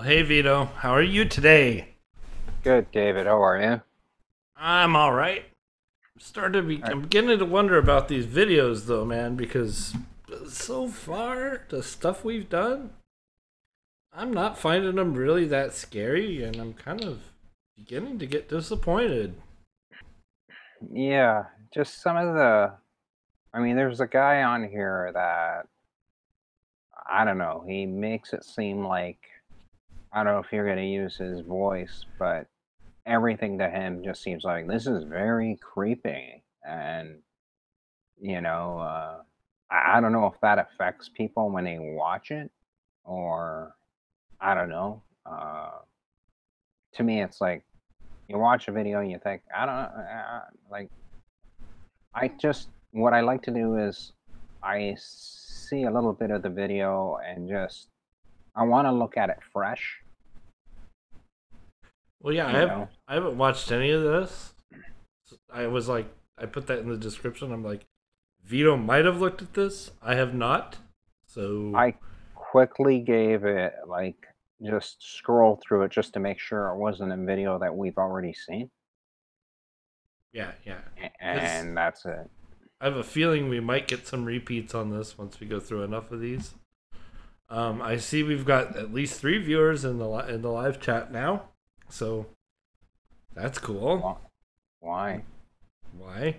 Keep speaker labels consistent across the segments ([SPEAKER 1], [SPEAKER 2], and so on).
[SPEAKER 1] Hey Vito, how are you today?
[SPEAKER 2] Good, David. How are you?
[SPEAKER 1] I'm all right.
[SPEAKER 2] All right.
[SPEAKER 1] I'm beginning to wonder about these videos though, man, because so far the stuff we've done, I'm not finding them really that scary, and I'm kind of beginning to get disappointed.
[SPEAKER 2] Yeah, just some of the. I mean, there's a guy on here that I don't know. He makes it seem like I don't know if you're going to use his voice, but everything to him just seems like this is very creepy, and you know, I don't know if that affects people when they watch it, or I don't know. To me, it's like you watch a video and you think I don't know, like I just what I like to do is I see a little bit of the video and just I want to look at it fresh,
[SPEAKER 1] Well, yeah,
[SPEAKER 2] you know.
[SPEAKER 1] I haven't watched any of this. I was like, I put that in the description. I'm like, Vito might have looked at this. I have not. So
[SPEAKER 2] I quickly gave it like just scroll through it just to make sure it wasn't a video that we've already seen,
[SPEAKER 1] yeah, yeah, because
[SPEAKER 2] and that's it.
[SPEAKER 1] I have a feeling we might get some repeats on this once we go through enough of these. I see we've got at least 3 viewers in in the live chat now, so that's cool.
[SPEAKER 2] Why?
[SPEAKER 1] Why?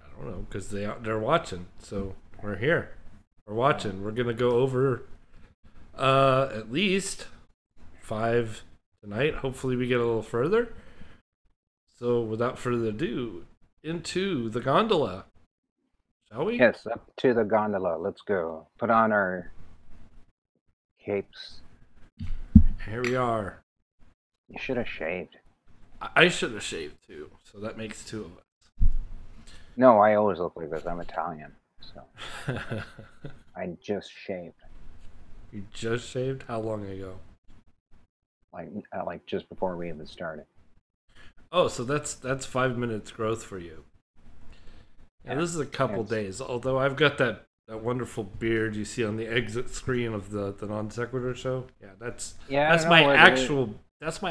[SPEAKER 1] I don't know, because they're watching. So we're here. We're watching. We're gonna go over at least 5 tonight. Hopefully, we get a little further. So without further ado, into the gondola, shall we?
[SPEAKER 2] Yes, up to the gondola. Let's go. Put on our capes.
[SPEAKER 1] Here we are.
[SPEAKER 2] You should have shaved.
[SPEAKER 1] I should have shaved too, so that makes 2 of
[SPEAKER 2] No, I always look like this. I'm Italian, so
[SPEAKER 1] us.
[SPEAKER 2] I just shaved.
[SPEAKER 1] You just shaved? How long ago?
[SPEAKER 2] Like just before we even started.
[SPEAKER 1] Oh, so that's 5 minutes growth for you. Yeah,
[SPEAKER 2] Yeah,
[SPEAKER 1] this is a couple
[SPEAKER 2] it's
[SPEAKER 1] days. Although I've got that wonderful beard you see on the exit screen of the Non-Sequitur Show. Yeah,
[SPEAKER 2] yeah. I
[SPEAKER 1] that's
[SPEAKER 2] don't
[SPEAKER 1] my
[SPEAKER 2] know what it is.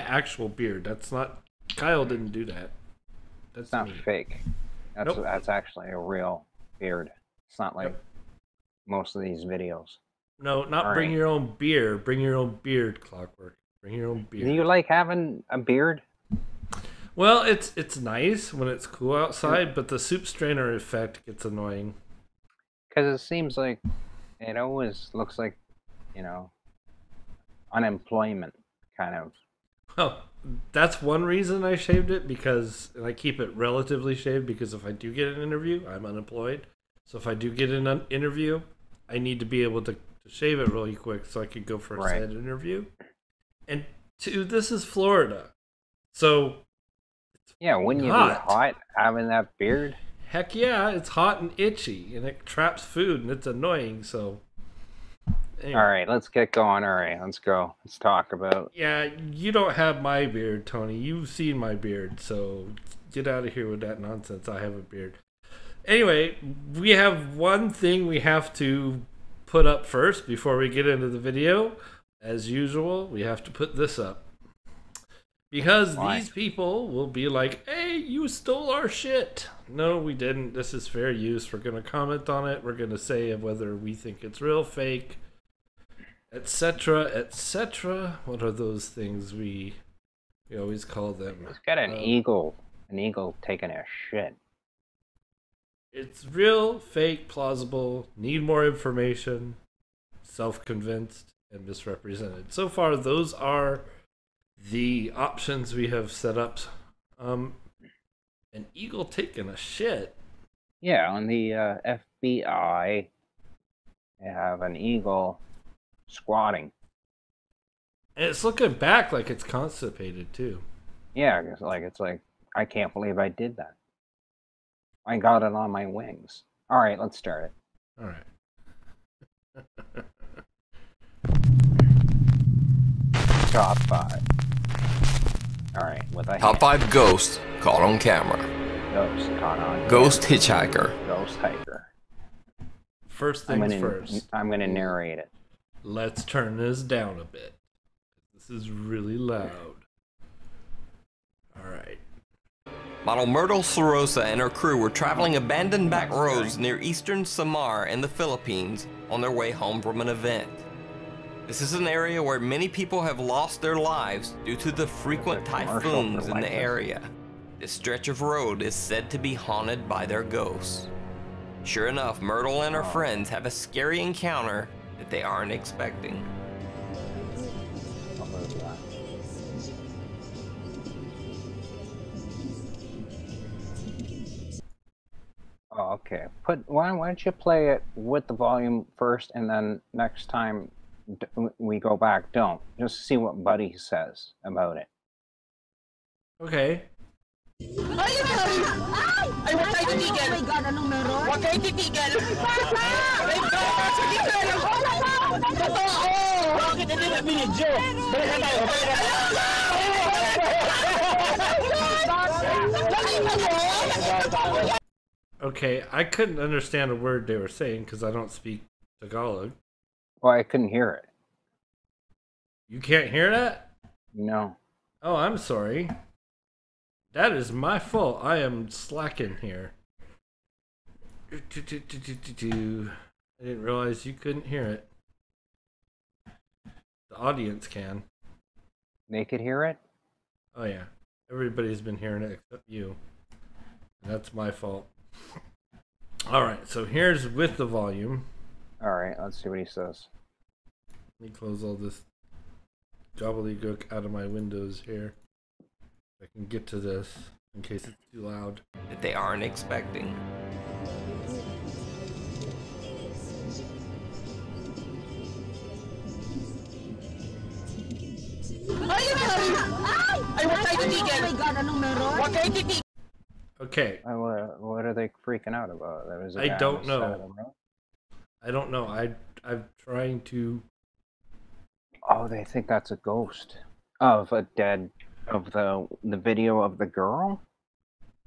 [SPEAKER 1] actual beard. That's not Kyle didn't do that.
[SPEAKER 2] It's
[SPEAKER 1] That's
[SPEAKER 2] not
[SPEAKER 1] me.
[SPEAKER 2] fake.
[SPEAKER 1] Nope.
[SPEAKER 2] That's actually a real beard. It's not like
[SPEAKER 1] Yep.
[SPEAKER 2] most of these videos.
[SPEAKER 1] No, not
[SPEAKER 2] All
[SPEAKER 1] bring
[SPEAKER 2] right.
[SPEAKER 1] your own beer. Bring your own beard, Clockwork. Bring your own
[SPEAKER 2] Do you
[SPEAKER 1] beard.
[SPEAKER 2] like having a beard?
[SPEAKER 1] Well, it's nice when it's cool outside, but the soup strainer effect gets annoying.
[SPEAKER 2] Because it seems like it always looks like, you know, unemployment kind of.
[SPEAKER 1] Oh, that's one reason I shaved it because, and I keep it relatively shaved because if I do get an interview, I'm unemployed. So if I do get an interview, I need to be able to shave it really quick so I could go for a
[SPEAKER 2] Right.
[SPEAKER 1] said interview. And 2, this is Florida, so
[SPEAKER 2] Yeah, wouldn't you be
[SPEAKER 1] hot.
[SPEAKER 2] hot having that beard?
[SPEAKER 1] Heck yeah, it's hot and itchy, and it traps food, and it's annoying. So
[SPEAKER 2] All
[SPEAKER 1] anyway,
[SPEAKER 2] right, let's get going. All right, let's go. Let's talk about.
[SPEAKER 1] yeah, you don't have my beard, Tony. You've seen my beard, so get out of here with that nonsense. I have a beard. Anyway, we have one thing we have to put up first before we get into the video. As usual, we have to put this up. Because
[SPEAKER 2] Why?
[SPEAKER 1] these people will be like, hey, you stole our shit. No, we didn't. This is fair use. We're going to comment on it. We're going to say whether we think it's real, fake, etc., etc. What are those things we always call them?
[SPEAKER 2] It's got an eagle taking a shit.
[SPEAKER 1] It's real, fake, plausible, need more information, self-convinced, and misrepresented. So far, those are the options we have set up. An eagle taking a shit.
[SPEAKER 2] Yeah, on the FBI, they have an eagle squatting.
[SPEAKER 1] And it's looking back like it's constipated too.
[SPEAKER 2] Yeah, it's like I can't believe I did that. I got it on my wings. All right, let's start it.
[SPEAKER 1] All right.
[SPEAKER 2] Top five. All right, with a
[SPEAKER 3] Top
[SPEAKER 2] hand.
[SPEAKER 3] 5 Ghost Caught on Camera.
[SPEAKER 2] Ghost caught on.
[SPEAKER 3] Ghost Hitchhiker.
[SPEAKER 2] Ghost hiker.
[SPEAKER 1] First
[SPEAKER 2] I'm
[SPEAKER 1] things
[SPEAKER 2] gonna
[SPEAKER 1] first.
[SPEAKER 2] I'm gonna narrate it.
[SPEAKER 1] Let's turn this down a bit. This is really loud. Alright.
[SPEAKER 3] Model Myrtle Sorosa and her crew were traveling abandoned back roads near eastern Samar in the Philippines on their way home from an event. This is an area where many people have lost their lives due to the frequent typhoons in the area. This stretch of road is said to be haunted by their ghosts. Sure enough, Myrtle and her friends have a scary encounter that they aren't expecting.
[SPEAKER 2] Oh, okay. Why don't you play it with the volume first, and then next time we go back, don't. Just see what Buddy says about it.
[SPEAKER 1] Okay.
[SPEAKER 4] Ay, huwag tayo titigil. Oh my God, anong meron? Huwag kayo titigil. Ay, sige tayo. Totoo. Bakit hindi na binidyo? Balik na tayo.
[SPEAKER 1] Okay, I couldn't understand a word they were saying because I don't speak Tagalog.
[SPEAKER 2] Well, I couldn't hear it.
[SPEAKER 1] You can't hear that?
[SPEAKER 2] No.
[SPEAKER 1] Oh, I'm sorry. That is my fault. I am slacking here. I didn't realize you couldn't hear it. The audience can.
[SPEAKER 2] They could hear it?
[SPEAKER 1] Oh, yeah. Everybody's been hearing it except you. That's my fault. Alright, so here's with the volume.
[SPEAKER 2] Alright, let's see what he says.
[SPEAKER 1] Let me close all this gobbledygook out of my windows here. I can get to this in case it's too loud.
[SPEAKER 3] That they aren't expecting.
[SPEAKER 4] Ay, huwag tayo titigil. Oh my God, anong meron? Huwag kayo titigil.
[SPEAKER 1] Okay.
[SPEAKER 2] What are they freaking out about? There was a
[SPEAKER 1] I
[SPEAKER 2] guy
[SPEAKER 1] don't
[SPEAKER 2] on the side
[SPEAKER 1] know.
[SPEAKER 2] of the road.
[SPEAKER 1] I don't know. I'm trying to.
[SPEAKER 2] Oh, they think that's a ghost of a dead, of the video of the girl.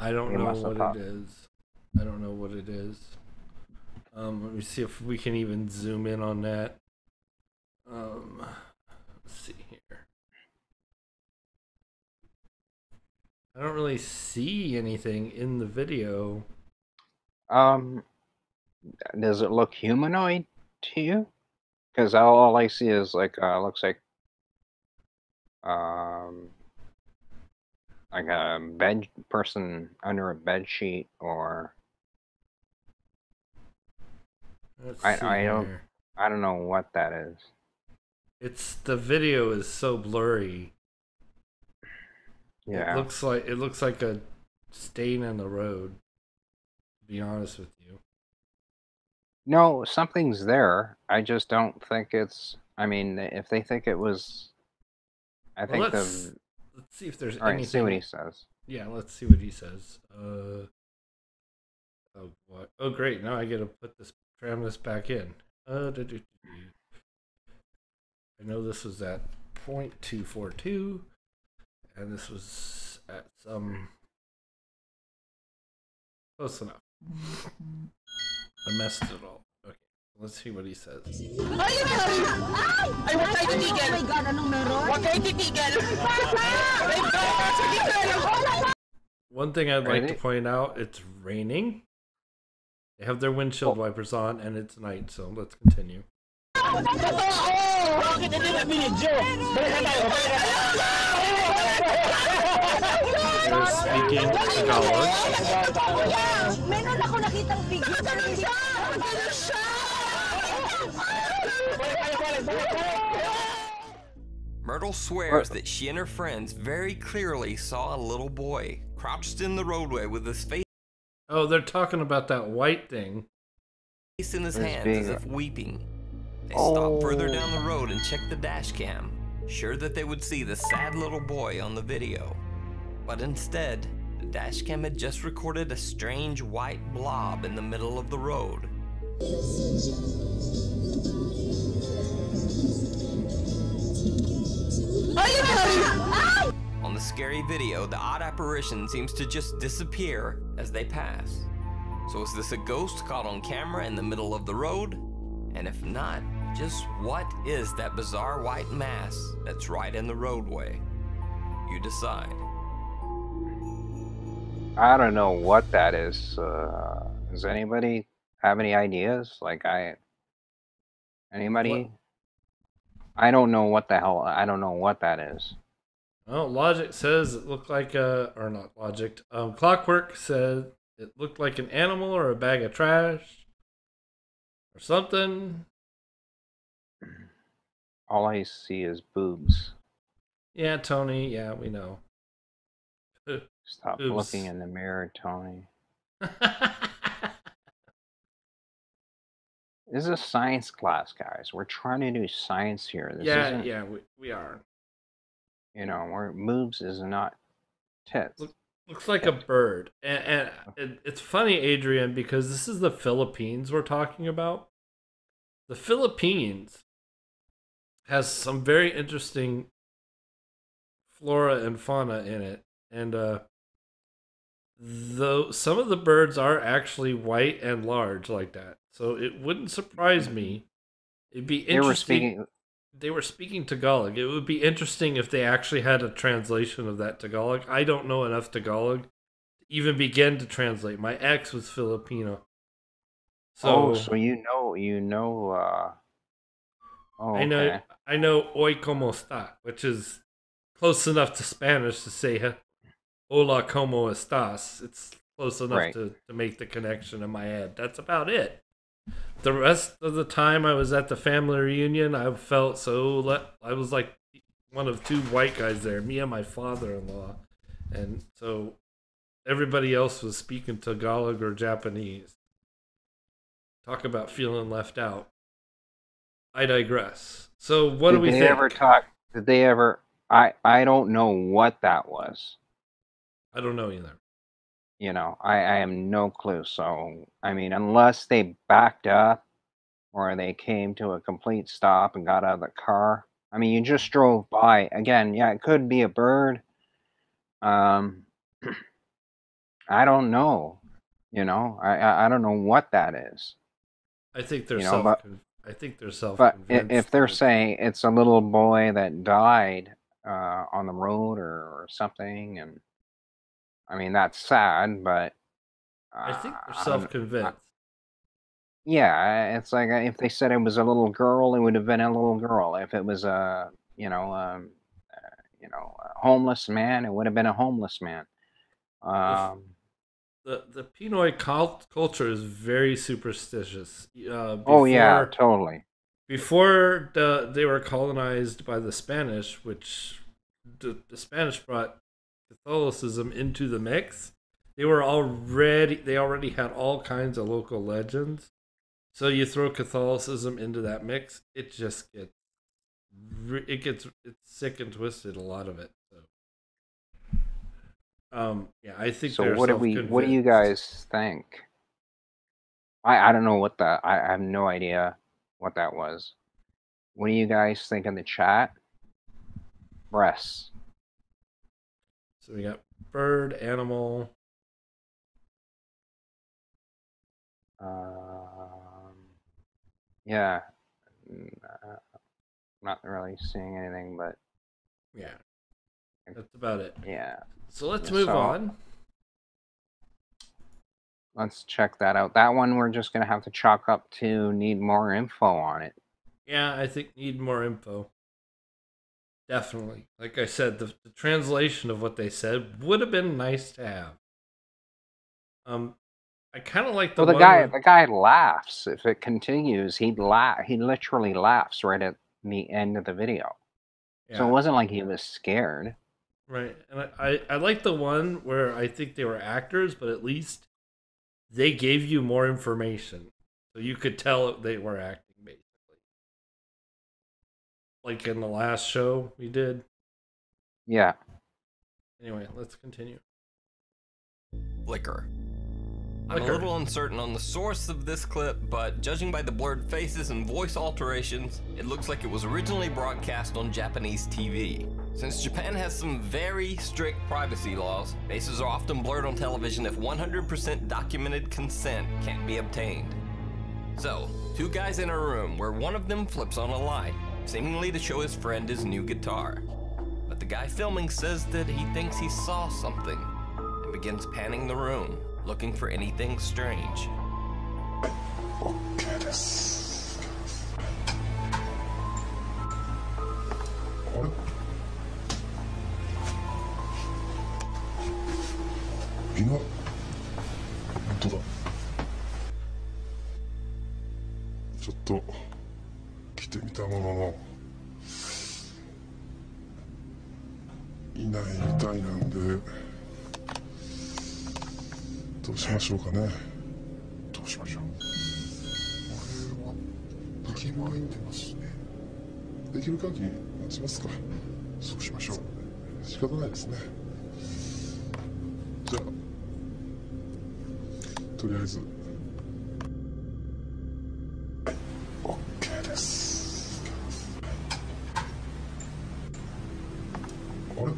[SPEAKER 1] I don't
[SPEAKER 2] They
[SPEAKER 1] know
[SPEAKER 2] must have
[SPEAKER 1] what
[SPEAKER 2] thought.
[SPEAKER 1] it is. I don't know what it is. Let me see if we can even zoom in on that. Let's see here. I don't really see anything in the video.
[SPEAKER 2] Does it look humanoid to you? Because all I see is like looks like a bed person under a bed sheet, or
[SPEAKER 1] Let's
[SPEAKER 2] I
[SPEAKER 1] see
[SPEAKER 2] don't-
[SPEAKER 1] here.
[SPEAKER 2] I don't know what that is.
[SPEAKER 1] It's the video is so blurry.
[SPEAKER 2] Yeah.
[SPEAKER 1] It looks like a stain on the road. To be honest with you.
[SPEAKER 2] No, something's there. I just don't think it's. I mean, if they think it was, I
[SPEAKER 1] Well,
[SPEAKER 2] think
[SPEAKER 1] let's see if there's
[SPEAKER 2] All right,
[SPEAKER 1] anything.
[SPEAKER 2] see what he says.
[SPEAKER 1] Yeah, let's see what he says. Oh, what? Oh, great! Now I get to cram this back in. I know this was at 0.242, and this was at some close enough. I messed it all. Okay, let's see what he says.
[SPEAKER 4] Ay, huwag tayo titigil. Oh my God, anong meron? Huwag kayo titigil. Ay, sige tayo.
[SPEAKER 1] One thing I'd like to
[SPEAKER 2] Ready?
[SPEAKER 1] point out: it's raining. They have their windshield wipers on, and it's night. So let's continue.
[SPEAKER 4] Bakit hindi na binidyo? Balik na tayo.
[SPEAKER 1] They're speaking Tagalog.
[SPEAKER 4] Meron ako nakitang figure.
[SPEAKER 3] Myrtle swears that she and her friends very clearly saw a little boy crouched in the roadway with his face
[SPEAKER 1] Oh, they're talking about that white thing.
[SPEAKER 3] in his
[SPEAKER 2] There's
[SPEAKER 3] hands
[SPEAKER 2] being
[SPEAKER 3] as
[SPEAKER 2] a-
[SPEAKER 3] if weeping. They stopped further down the road and checked the dash cam, sure that they would see the sad little boy on the video. But instead, the dash cam had just recorded a strange white blob in the middle of the road. On the scary video, the odd apparition seems to just disappear as they pass. So is this a ghost caught on camera in the middle of the road? And if not, Just what is that bizarre white mass that's right in the roadway? You decide.
[SPEAKER 2] I don't know what that is. Does anybody have any ideas? Like anybody?
[SPEAKER 1] What?
[SPEAKER 2] I don't know what the hell. I don't know what that is.
[SPEAKER 1] Well, Logic says it looked like or not Logic. Clockwork said it looked like an animal or a bag of trash or something.
[SPEAKER 2] All I see is boobs.
[SPEAKER 1] Yeah, Tony. Yeah, we know.
[SPEAKER 2] Stop
[SPEAKER 1] Boobs.
[SPEAKER 2] looking in the mirror, Tony. This is a science class, guys. We're trying to do science here. This isn't,
[SPEAKER 1] yeah, we are.
[SPEAKER 2] you know, where boobs is not tits.
[SPEAKER 1] Looks like a bird, and it's funny, Adrian, because this is the Philippines we're talking about. The Philippines has some very interesting flora and fauna in it, and though some of the birds are actually white and large like that, so it wouldn't surprise me. It'd be interesting. They were speaking Tagalog. It would be interesting if they actually had a translation of that Tagalog. I don't know enough Tagalog to even begin to translate. My ex was Filipino. So,
[SPEAKER 2] so you know. Oh, okay.
[SPEAKER 1] I know "Hoy como está," which is close enough to Spanish to say "Hola, como estás." It's close enough to make the connection in my head. That's about it. The rest of the time I was at the family reunion, I felt I was like one of two white guys there, me and my father-in-law. And so everybody else was speaking Tagalog or Japanese. Talk about feeling left out. I digress. So what do we think?
[SPEAKER 2] Did they ever I don't know what that was.
[SPEAKER 1] I don't know either.
[SPEAKER 2] You know, I have no clue. So, I mean, unless they backed up or they came to a complete stop and got out of the car. I mean, you just drove by. Again, yeah, it could be a bird. I don't know. You know, I don't know what that is.
[SPEAKER 1] I think they're self-convinced.
[SPEAKER 2] But if they're saying it's a little boy that died on the road or something, and I mean, that's sad, but
[SPEAKER 1] I think they're self-convinced.
[SPEAKER 2] Yeah, it's like if they said it was a little girl, it would have been a little girl. If it was a a homeless man, it would have been a homeless man.
[SPEAKER 1] The Pinoy culture is very superstitious.
[SPEAKER 2] Oh yeah, totally.
[SPEAKER 1] Before they were colonized by the Spanish, which the Spanish brought Catholicism into the mix, they already had all kinds of local legends. So you throw Catholicism into that mix, it just gets it's sick and twisted, a lot of it. So yeah, I think
[SPEAKER 2] so. What do you guys think? I don't know what that. I have no idea what that was. What do you guys think in the chat? Breasts.
[SPEAKER 1] So we got bird, animal.
[SPEAKER 2] Yeah. Not really seeing anything, but
[SPEAKER 1] yeah, that's about it.
[SPEAKER 2] Yeah.
[SPEAKER 1] So let's move on.
[SPEAKER 2] Let's check that out. That one we're just gonna have to chalk up to need more info on it.
[SPEAKER 1] Yeah, I think need more info. Definitely. Like I said, the translation of what they said would have been nice to have. I kind of like the
[SPEAKER 2] guy laughs. If it continues, he literally laughs right at the end of the video. Yeah. So it wasn't like he was scared.
[SPEAKER 1] Right. And I like the one where I think they were actors, but at least they gave you more information. So you could tell they were acting, basically. Like in the last show we did.
[SPEAKER 2] Yeah.
[SPEAKER 1] Anyway, let's continue.
[SPEAKER 3] Flicker. I'm a little uncertain on the source of this clip, but judging by the blurred faces and voice alterations, it looks like it was originally broadcast on Japanese TV. Since Japan has some very strict privacy laws, faces are often blurred on television if 100% documented consent can't be obtained. So, two guys in a room where one of them flips on a light, seemingly to show his friend his new guitar. But the guy filming says that he thinks he saw something and begins panning the room, looking for anything strange.
[SPEAKER 5] OK です。あれ？いない。本当だ。ちょっと来てみたもののいないみたいなんでどうしましょうかね。どうしましょう。これは息巻いてますね。できる限り待ちますか。そうしましょう。仕方ないですね。じゃあとりあえず OK です。あれ？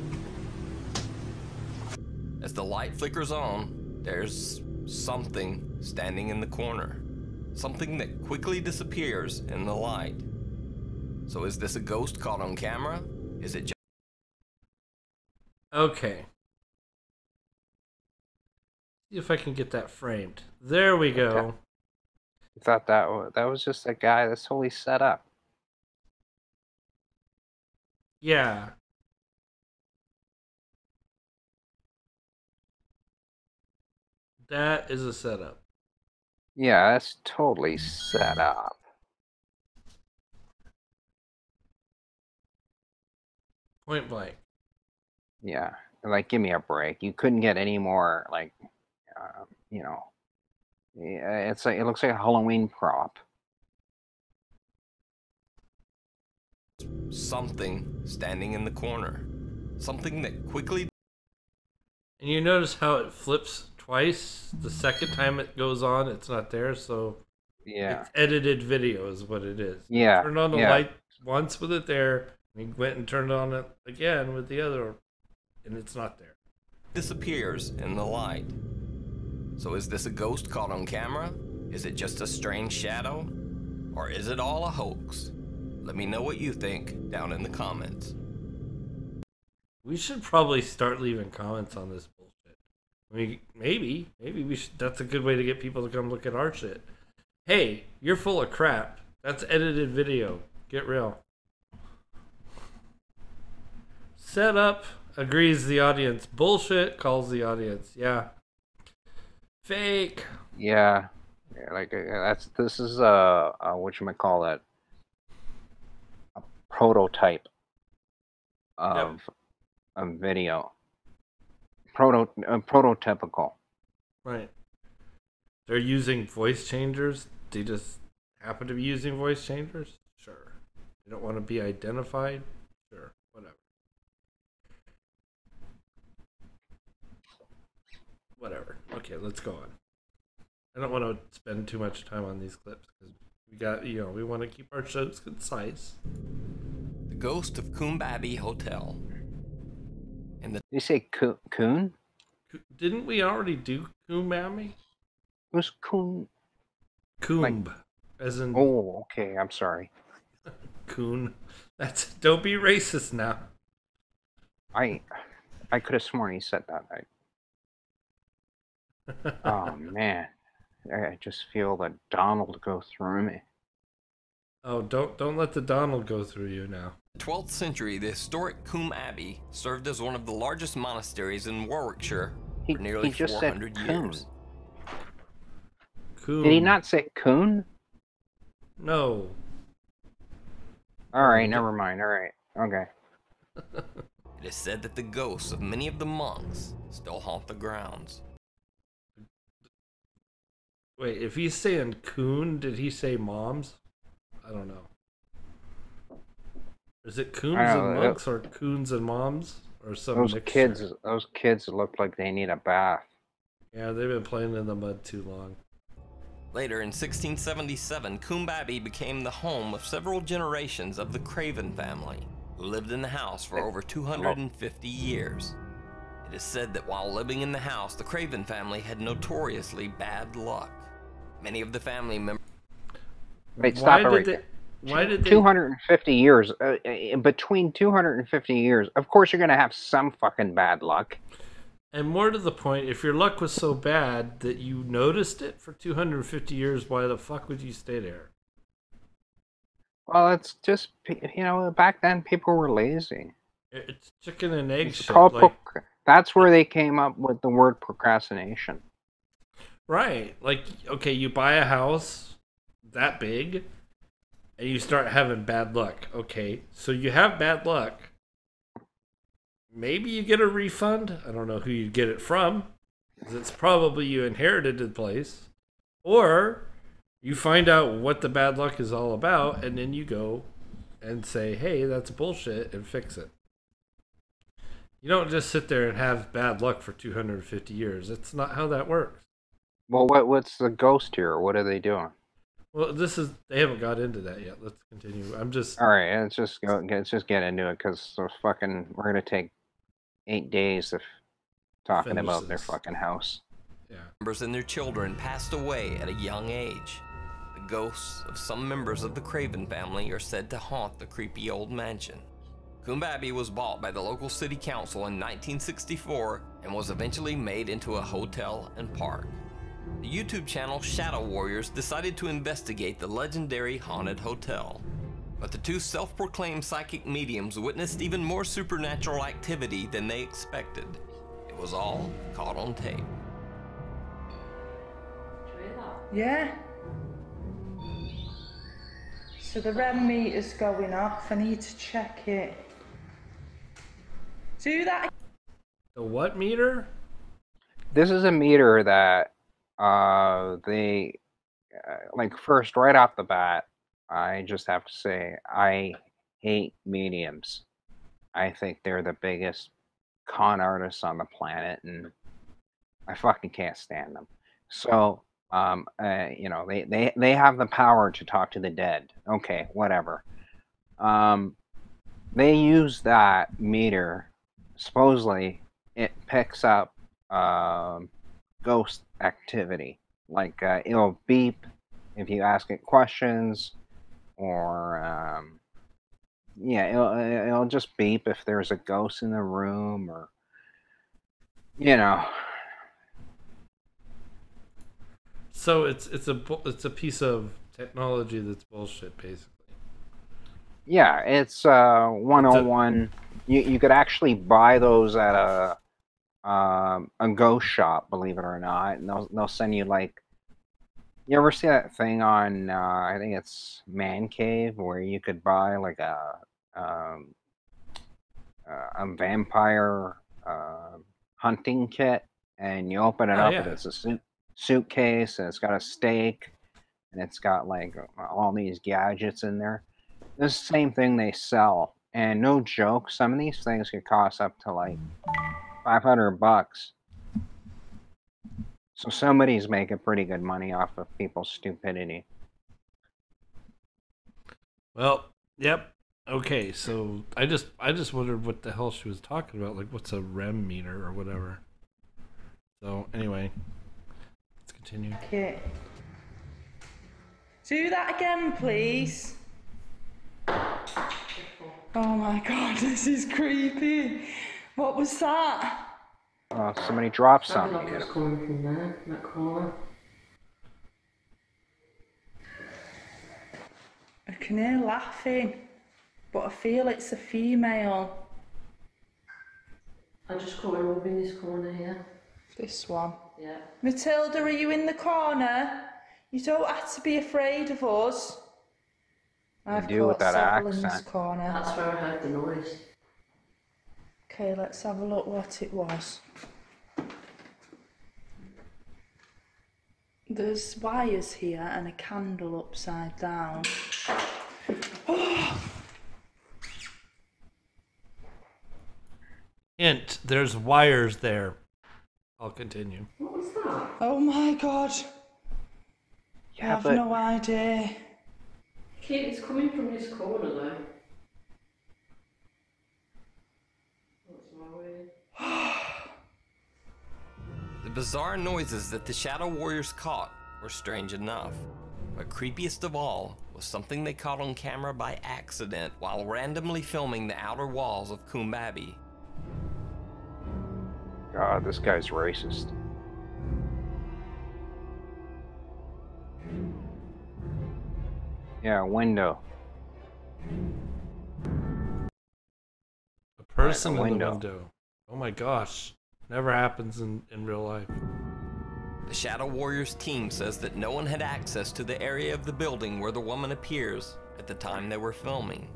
[SPEAKER 3] As the light flickers on, there's something standing in the corner. Something that quickly disappears in the light. So is this a ghost caught on camera? Is it just...
[SPEAKER 1] Okay. See if I can get that framed. There we go.
[SPEAKER 2] Okay. I thought that was just a guy that's totally set up.
[SPEAKER 1] Yeah. That is a setup.
[SPEAKER 2] Yeah, that's totally set up.
[SPEAKER 1] Point blank.
[SPEAKER 2] Yeah, like give me a break. You couldn't get any more like, you know, yeah, it's like it looks like a Halloween prop.
[SPEAKER 3] Something standing in the corner. Something that quickly...
[SPEAKER 1] And you notice how it flips twice? The second time it goes on, it's not there, so
[SPEAKER 2] Yeah.
[SPEAKER 1] it's edited video is what it is.
[SPEAKER 2] Yeah.
[SPEAKER 1] Turned on the
[SPEAKER 2] yeah.
[SPEAKER 1] light once with it there, and he went and turned on it again with the other, and it's not there.
[SPEAKER 3] disappears in the light. So is this a ghost caught on camera? Is it just a strange shadow? Or is it all a hoax? Let me know what you think down in the comments.
[SPEAKER 1] We should probably start leaving comments on this bullshit. I mean, maybe we should. That's a good way to get people to come look at our shit. Hey, you're full of crap. That's edited video. Get real. Set up, agrees the audience. Bullshit, calls the audience. Yeah. Fake.
[SPEAKER 2] Yeah, like this is whatchamacallit, a prototype of a video. Prototypical.
[SPEAKER 1] Right. They're using voice changers. They just happen to be using voice changers? Sure. They don't want to be identified? Sure. Whatever. Whatever. Okay, let's go on. I don't want to spend too much time on these clips because we got, we want to keep our shows concise.
[SPEAKER 3] The ghost of Coombe Abbey Hotel. And
[SPEAKER 2] Did you say Coon?
[SPEAKER 1] Didn't we already do Coombe Abbey?
[SPEAKER 2] Who's Coon?
[SPEAKER 1] Coombe. As in...
[SPEAKER 2] Oh, okay. I'm sorry.
[SPEAKER 1] Coon. Don't be racist now.
[SPEAKER 2] I could have sworn he said that. Oh man, I just feel the Donald go through me.
[SPEAKER 1] Oh, don't let the Donald go through you now.
[SPEAKER 3] In the 12th century, the historic Coombe Abbey served as one of the largest monasteries in Warwickshire for nearly 400 years.
[SPEAKER 1] Coon.
[SPEAKER 2] Did he not say Coon?
[SPEAKER 1] No.
[SPEAKER 2] All right, never mind. All right, okay.
[SPEAKER 3] It is said that the ghosts of many of the monks still haunt the grounds.
[SPEAKER 1] Wait, if he's saying coon, did he say moms? I don't know. Is it coons and monks or coons and moms or some mixture?
[SPEAKER 2] Those kids look like they need a bath.
[SPEAKER 1] Yeah, they've been playing in the mud too long.
[SPEAKER 3] Later, in 1677, Coombe Abbey became the home of several generations of the Craven family, who lived in the house for over 250 years. It is said that while living in the house, the Craven family had notoriously bad luck. Many of the family members...
[SPEAKER 2] Wait, stop it right there.
[SPEAKER 1] Why did they?
[SPEAKER 2] 250 years. Between 250 years, of course you're going to have some fucking bad luck.
[SPEAKER 1] And more to the point, if your luck was so bad that you noticed it for 250 years, why the fuck would you stay there?
[SPEAKER 2] Well, it's just, you know, back then people were lazy.
[SPEAKER 1] It's chicken and egg shit.
[SPEAKER 2] That's where they came up with the word procrastination.
[SPEAKER 1] Right. Like, okay, you buy a house that big, and you start having bad luck. Okay, so you have bad luck. Maybe you get a refund. I don't know who you get it from. It's probably you inherited the place. Or you find out what the bad luck is all about, and then you go and say, hey, that's bullshit, and fix it. You don't just sit there and have bad luck for 250 years. That's not how that works.
[SPEAKER 2] Well, what's the ghost here? What are they doing?
[SPEAKER 1] Well, they haven't got into that yet. Let's continue. All
[SPEAKER 2] right, let's just get into it, because we're going to take 8 days of talking about their fucking house.
[SPEAKER 1] Yeah.
[SPEAKER 3] Members and their children passed away at a young age. The ghosts of some members of the Craven family are said to haunt the creepy old mansion. Coombe Abbey was bought by the local city council in 1964 and was eventually made into a hotel and park. The YouTube channel Shadow Warriors decided to investigate the legendary haunted hotel. But the two self-proclaimed psychic mediums witnessed even more supernatural activity than they expected. It was all caught on tape.
[SPEAKER 6] Yeah. So the REM meter's going off. I need to check it. Do that.
[SPEAKER 1] The what meter?
[SPEAKER 2] This is a meter that like, first, right off the bat, I just have to say, I hate mediums. I think they're the biggest con artists on the planet, and I fucking can't stand them. So, you know, they have the power to talk to the dead. Okay, whatever. They use that meter. Supposedly, it picks up ghost activity. Like, it'll beep if you ask it questions. Or, yeah, it'll just beep if there's a ghost in the room, or, you know.
[SPEAKER 1] So it's a piece of technology that's bullshit, basically.
[SPEAKER 2] Yeah, it's 101. You could actually buy those at a ghost shop, believe it or not, and they'll send you, like, you ever see that thing on, I think it's Man Cave, where you could buy, like, a vampire hunting kit, and you open it up, and it's a suitcase, and it's got a stake, and it's got, like, all these gadgets in there. This is the same thing they sell, and no joke, some of these things could cost up to, like, $500. So somebody's making pretty good money off of people's stupidity.
[SPEAKER 1] Well, yep. Okay, so I just wondered what the hell she was talking about. Like, what's a REM meter or whatever. So anyway, let's continue.
[SPEAKER 6] Okay. Do that again, please. Oh my god, this is creepy. What was that?
[SPEAKER 2] Somebody dropped something.
[SPEAKER 7] It's coming from there, that corner.
[SPEAKER 6] I can hear laughing, but I feel it's a female.
[SPEAKER 7] I just coming up in this corner here.
[SPEAKER 6] This one?
[SPEAKER 7] Yeah.
[SPEAKER 6] Matilda, are you in the corner? You don't have to be afraid of us. I've
[SPEAKER 2] do with that accent.
[SPEAKER 6] In this corner.
[SPEAKER 7] That's where I heard the noise.
[SPEAKER 6] Okay, let's have a look what it was. There's wires here and a candle upside down.
[SPEAKER 1] Hint, there's wires there. I'll continue.
[SPEAKER 7] What was that?
[SPEAKER 6] Oh my god.
[SPEAKER 2] Yeah,
[SPEAKER 6] I have no idea.
[SPEAKER 7] Kate, it's coming from this corner though.
[SPEAKER 3] The bizarre noises that the Shadow Warriors caught were strange enough, but creepiest of all was something they caught on camera by accident while randomly filming the outer walls of Kumbabi.
[SPEAKER 2] God, this guy's racist. Yeah, window.
[SPEAKER 1] A person
[SPEAKER 2] Right,
[SPEAKER 1] in the window. Oh my gosh. Never happens in real life.
[SPEAKER 3] The Shadow Warriors team says that no one had access to the area of the building where the woman appears at the time they were filming.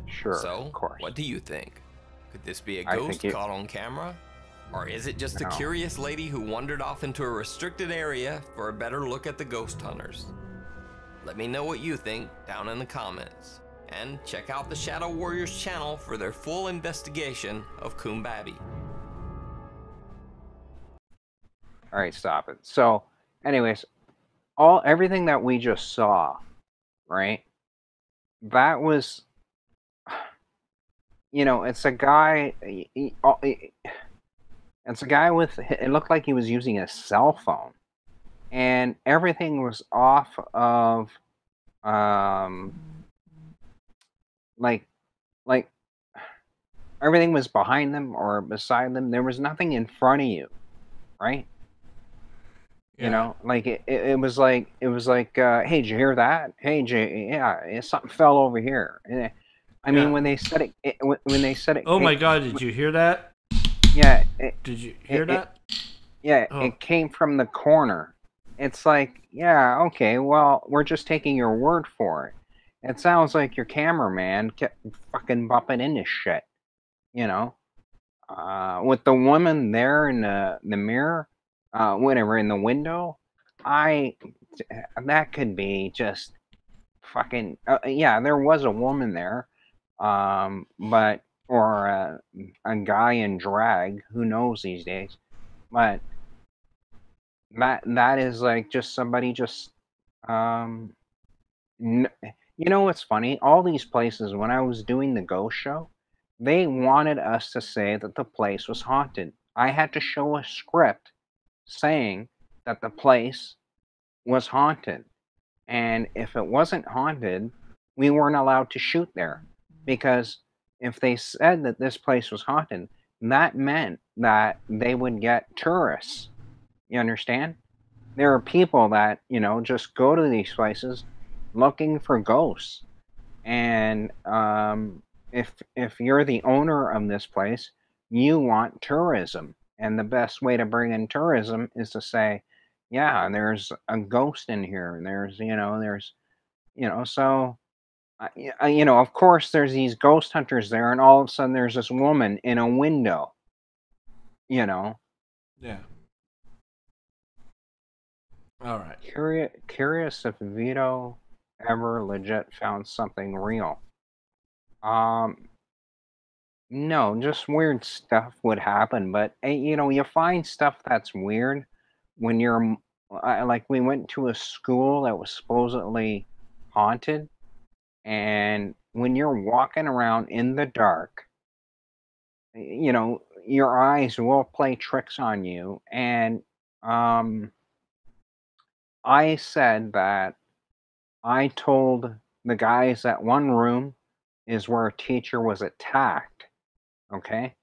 [SPEAKER 2] Sure,
[SPEAKER 3] So,
[SPEAKER 2] of course.
[SPEAKER 3] what do you think? Could this be a
[SPEAKER 2] I
[SPEAKER 3] ghost
[SPEAKER 2] think
[SPEAKER 3] caught on camera? Or is it just a
[SPEAKER 2] No.
[SPEAKER 3] curious lady who wandered off into a restricted area for a better look at the ghost hunters? Let me know what you think down in the comments. And check out the Shadow Warriors channel for their full investigation of Kumbabi.
[SPEAKER 2] All right, stop it. So, anyways, everything that we just saw, right? That was, it's a guy. It's a guy with. It looked like he was using a cell phone, and everything was off of, like, everything was behind them or beside them. There was nothing in front of you, right?
[SPEAKER 1] Yeah.
[SPEAKER 2] Like it was like hey, did you hear that? Hey, something fell over here. I mean,
[SPEAKER 1] Yeah.
[SPEAKER 2] when they said it, when they said it.
[SPEAKER 1] Oh
[SPEAKER 2] hey,
[SPEAKER 1] my god, did you hear that?
[SPEAKER 2] Yeah.
[SPEAKER 1] Did you hear that?
[SPEAKER 2] Yeah,
[SPEAKER 1] Oh.
[SPEAKER 2] it came from the corner. It's like, yeah, okay, well, we're just taking your word for it. It sounds like your cameraman kept fucking bumping into shit, with the woman there in the mirror, whatever, in the window. That could be just fucking, yeah, there was a woman there, but, or a guy in drag, who knows these days, but that is like just somebody just, you know what's funny? All these places, when I was doing the ghost show, they wanted us to say that the place was haunted. I had to show a script saying that the place was haunted. And if it wasn't haunted, we weren't allowed to shoot there. Because if they said that this place was haunted, that meant that they would get tourists. You understand? There are people that, just go to these places looking for ghosts. And if you're the owner of this place, you want tourism. And the best way to bring in tourism is to say, yeah, there's a ghost in here. So, of course, there's these ghost hunters there, and all of a sudden there's this woman in a window,
[SPEAKER 1] Yeah. All right.
[SPEAKER 2] Curious if Vito ever legit found something real. No, just weird stuff would happen, but you find stuff that's weird when you're like, we went to a school that was supposedly haunted, and when you're walking around in the dark, your eyes will play tricks on you. And I said that I told the guys that one room is where a teacher was attacked, okay,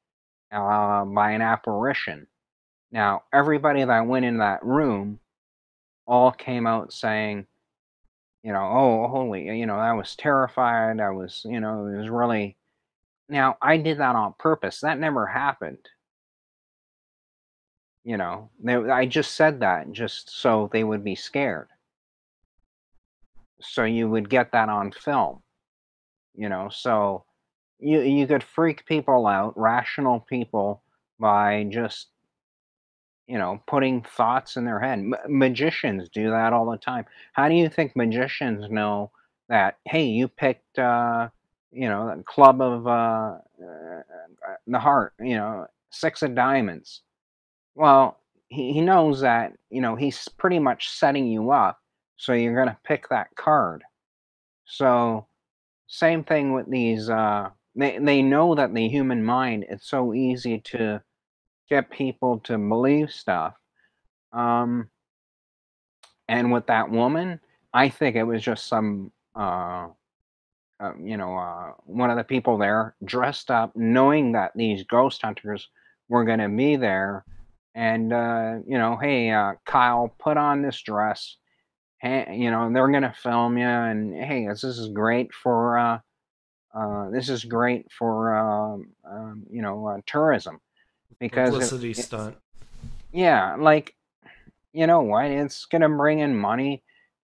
[SPEAKER 2] by an apparition. Now, everybody that went in that room all came out saying, oh, holy, I was terrified. I was, it was really. Now, I did that on purpose. That never happened. I just said that just so they would be scared. So you would get that on film, so you could freak people out, rational people, by just, putting thoughts in their head. Magicians do that all the time. How do you think magicians know that, hey, you picked, the club of the heart, six of diamonds? Well, he knows that, he's pretty much setting you up, so you're going to pick that card. So, same thing with these, they know that the human mind, it's so easy to get people to believe stuff. And with that woman, I think it was just some one of the people there dressed up, knowing that these ghost hunters were going to be there, and hey, Kyle, put on this dress. Hey, they're going to film you, and hey, this is great for tourism, because
[SPEAKER 1] Publicity stunt.
[SPEAKER 2] yeah, like, you know what? It's going to bring in money,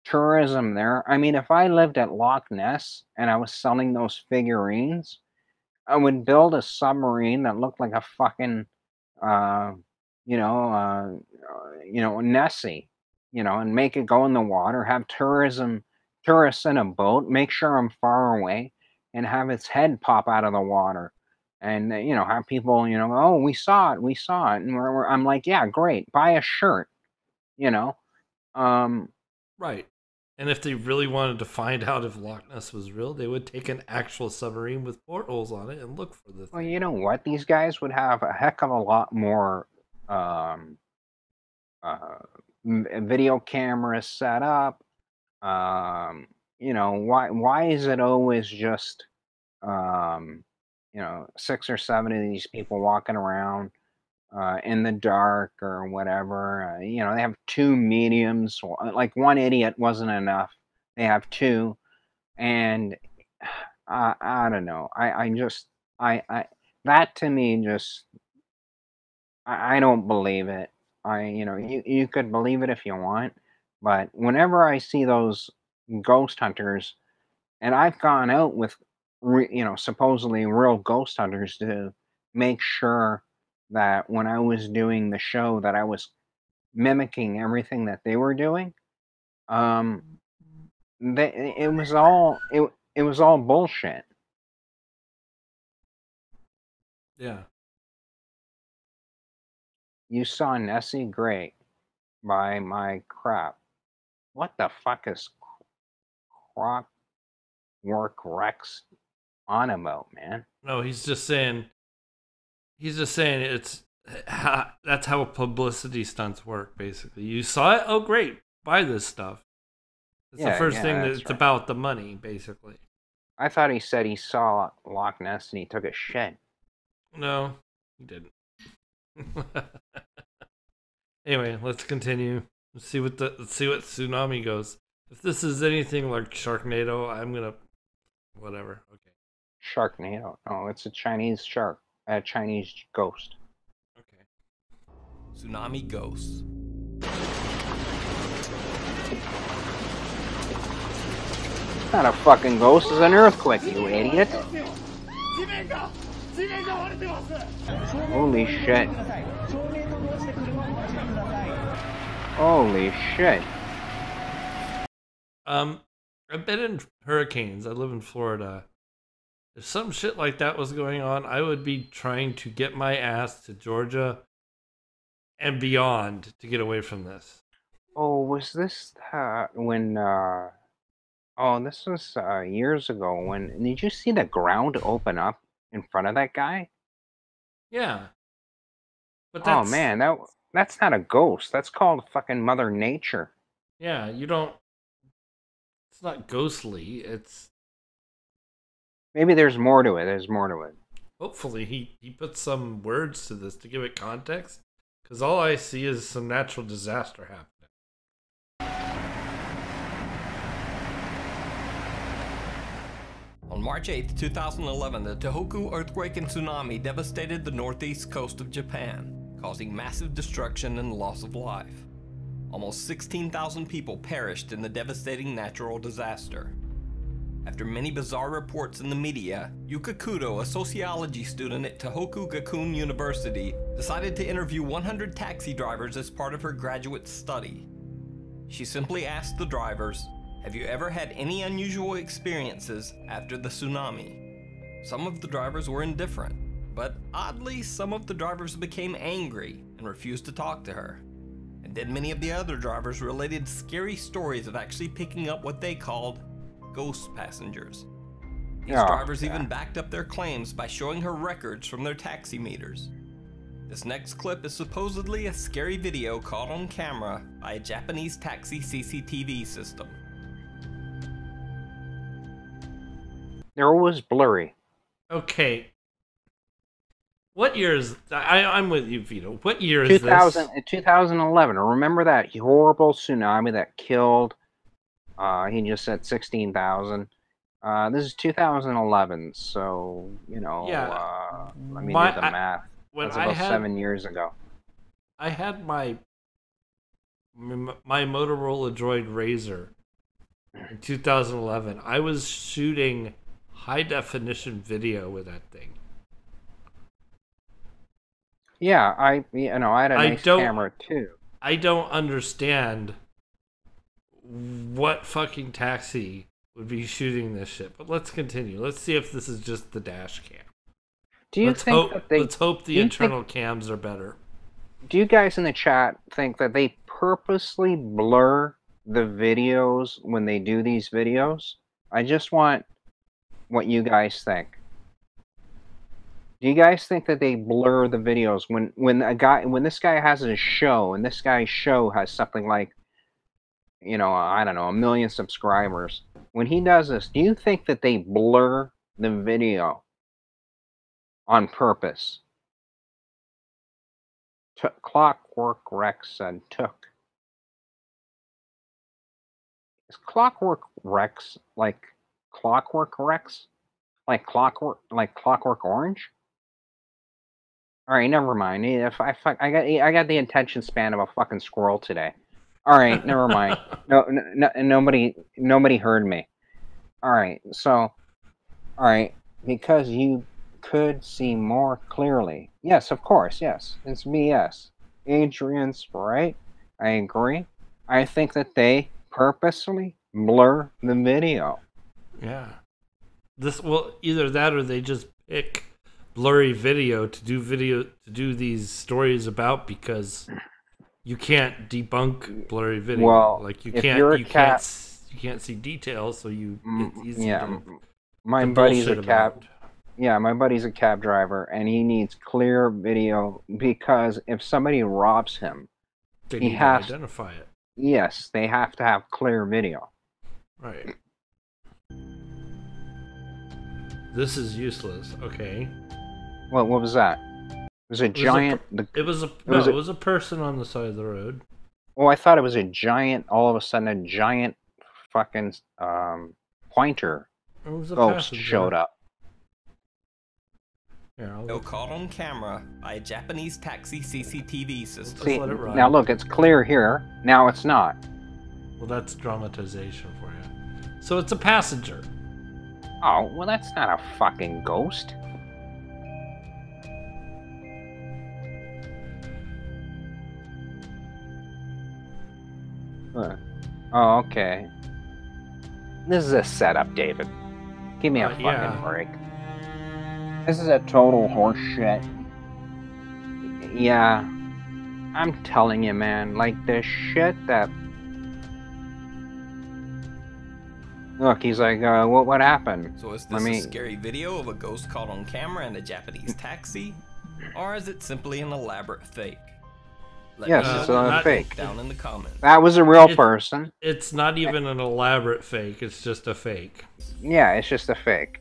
[SPEAKER 2] tourism there. I mean, if I lived at Loch Ness and I was selling those figurines, I would build a submarine that looked like a fucking, uh, Nessie, and make it go in the water, have tourists in a boat, make sure I'm far away, and have its head pop out of the water. And, have people, oh, we saw it. And I'm like, yeah, great. Buy a shirt, you know.
[SPEAKER 1] Right. And if they really wanted to find out if Loch Ness was real, they would take an actual submarine with portholes on it and look for the thing.
[SPEAKER 2] Well, you know what? These guys would have a heck of a lot more video cameras set up. Why is it always just 6 or 7 of these people walking around in the dark or whatever? They have 2 mediums. Like, one idiot wasn't enough. They have 2, and I don't know. That to me just, I don't believe it. You could believe it if you want, but whenever I see those ghost hunters, and I've gone out with, supposedly real ghost hunters to make sure that when I was doing the show that I was mimicking everything that they were doing, it was all bullshit.
[SPEAKER 1] Yeah.
[SPEAKER 2] You saw Nessie? Great. Buy my crap. What the fuck is Clockwork Rex on about, man?
[SPEAKER 1] No, he's just saying it's that's how publicity stunts work, basically. You saw it? Oh, great. Buy this stuff. It's the first thing that it's right. About the money, basically.
[SPEAKER 2] I thought he said he saw Loch Ness and he took a shit.
[SPEAKER 1] No, he didn't. Anyway, let's continue. Let's see what Tsunami goes. If this is anything like Sharknado, I'm gonna whatever. Okay.
[SPEAKER 2] Sharknado. Oh, it's a Chinese shark. A Chinese ghost.
[SPEAKER 1] Okay.
[SPEAKER 3] Tsunami ghosts.
[SPEAKER 2] It's not a fucking ghost, it's an earthquake, you idiot. Holy shit. Holy shit.
[SPEAKER 1] I've been in hurricanes. I live in Florida. If some shit like that was going on, I would be trying to get my ass to Georgia and beyond to get away from this.
[SPEAKER 2] Oh, was this when this was years ago. When did you see the ground open up in front of that guy?
[SPEAKER 1] Yeah. But
[SPEAKER 2] oh man, that's not a ghost. That's called fucking Mother Nature.
[SPEAKER 1] Yeah, it's not ghostly. It's
[SPEAKER 2] maybe there's more to it.
[SPEAKER 1] Hopefully he put some words to this to give it context, because all I see is some natural disaster happening.
[SPEAKER 3] On March 8, 2011, the Tohoku earthquake and tsunami devastated the northeast coast of Japan, causing massive destruction and loss of life. Almost 16,000 people perished in the devastating natural disaster. After many bizarre reports in the media, Yuka Kudo, a sociology student at Tohoku Gakuen University, decided to interview 100 taxi drivers as part of her graduate study. She simply asked the drivers, "Have you ever had any unusual experiences after the tsunami?" Some of the drivers were indifferent, but oddly, some of the drivers became angry and refused to talk to her. And then many of the other drivers related scary stories of actually picking up what they called ghost passengers. These drivers even backed up their claims by showing her records from their taxi meters. This next clip is supposedly a scary video caught on camera by a Japanese taxi CCTV system.
[SPEAKER 2] They're always blurry.
[SPEAKER 1] Okay. What year is... I'm with you, Vito. What year is this?
[SPEAKER 2] 2011. Remember that horrible tsunami that killed... he just said 16,000. This is 2011, so, you know,
[SPEAKER 1] Yeah.
[SPEAKER 2] let me do the math.
[SPEAKER 1] When
[SPEAKER 2] That's about 7 years ago.
[SPEAKER 1] I had my Motorola Droid Razr in 2011. I was shooting high-definition video with that thing.
[SPEAKER 2] Yeah, I had a nice camera, too.
[SPEAKER 1] I don't understand what fucking taxi would be shooting this shit. But let's continue. Let's see if this is just the dash cam.
[SPEAKER 2] Do you think that they...
[SPEAKER 1] Let's hope the internal cams are better.
[SPEAKER 2] Do you guys in the chat think that they purposely blur the videos when they do these videos? I just want what you guys think. Do you guys think that they blur the videos when this guy has a show, and this guy's show has something like, you know, I don't know, 1 million subscribers? When he does this, do you think that they blur the video on purpose? Clockwork Rex said took. Is Clockwork Rex like Clockwork Rex? Like Clockwork Orange? All right, never mind. If I got the attention span of a fucking squirrel today. All right, never mind. No, nobody heard me. All right, so, all right, because you could see more clearly. Yes, of course, yes. It's BS. Adrian's right. I agree. I think that they purposely blur the video.
[SPEAKER 1] Yeah. Either that or they just pick blurry video to do these stories about, because you can't debunk blurry video.
[SPEAKER 2] Well,
[SPEAKER 1] like you can't see details, so it's easy to
[SPEAKER 2] my buddy's a cab. Yeah, my buddy's a cab driver, and he needs clear video because if somebody robs him,
[SPEAKER 1] he has to identify it.
[SPEAKER 2] Yes, they have to have clear video.
[SPEAKER 1] Right. This is useless. Okay.
[SPEAKER 2] What was that? It was a giant...
[SPEAKER 1] It was a person on the side of the road.
[SPEAKER 2] Oh, I thought it was a giant, all of a sudden, a giant fucking pointer ghost showed up.
[SPEAKER 3] No caught on camera by a Japanese taxi CCTV system.
[SPEAKER 2] See, now look, it's clear here. Now it's not.
[SPEAKER 1] Well, that's dramatization for you. So it's a passenger.
[SPEAKER 2] Oh, well, that's not a fucking ghost. Oh, okay. This is a setup, David. Give me a fucking break. This is a total horseshit. Yeah. I'm telling you, man. Like, the shit that... Look, he's like, what happened?
[SPEAKER 3] So is this a scary video of a ghost caught on camera in a Japanese taxi? Or is it simply an elaborate fake?
[SPEAKER 2] Yes, it's a fake.
[SPEAKER 3] Down in the comments.
[SPEAKER 2] That was a real person.
[SPEAKER 1] It's not even an elaborate fake. It's just a fake.
[SPEAKER 2] Yeah, it's just a fake.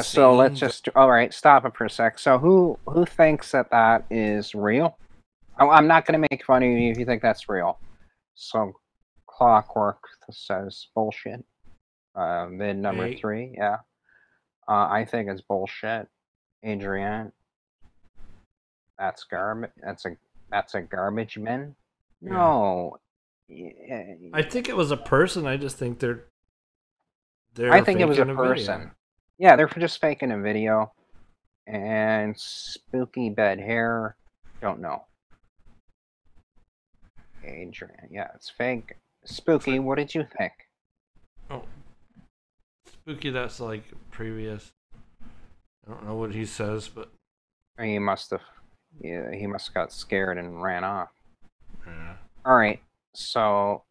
[SPEAKER 2] So let's just... Alright, stop it for a sec. So who thinks that is real? I'm not going to make fun of you if you think that's real. So, Clockwork says bullshit. Vid number 3, yeah. I think it's bullshit. Adrian. That's garbage. That's a garbage bin. No.
[SPEAKER 1] I think it was a person. I just think they're
[SPEAKER 2] I think it was a person. Video. Yeah, they're just faking a video. And spooky bed hair. Don't know. Adrian. Yeah, it's fake. Spooky, what did you think?
[SPEAKER 1] Oh. Spooky, that's like previous. I don't know what he says, but
[SPEAKER 2] he must have got scared and ran off.
[SPEAKER 1] Yeah.
[SPEAKER 2] Alright, so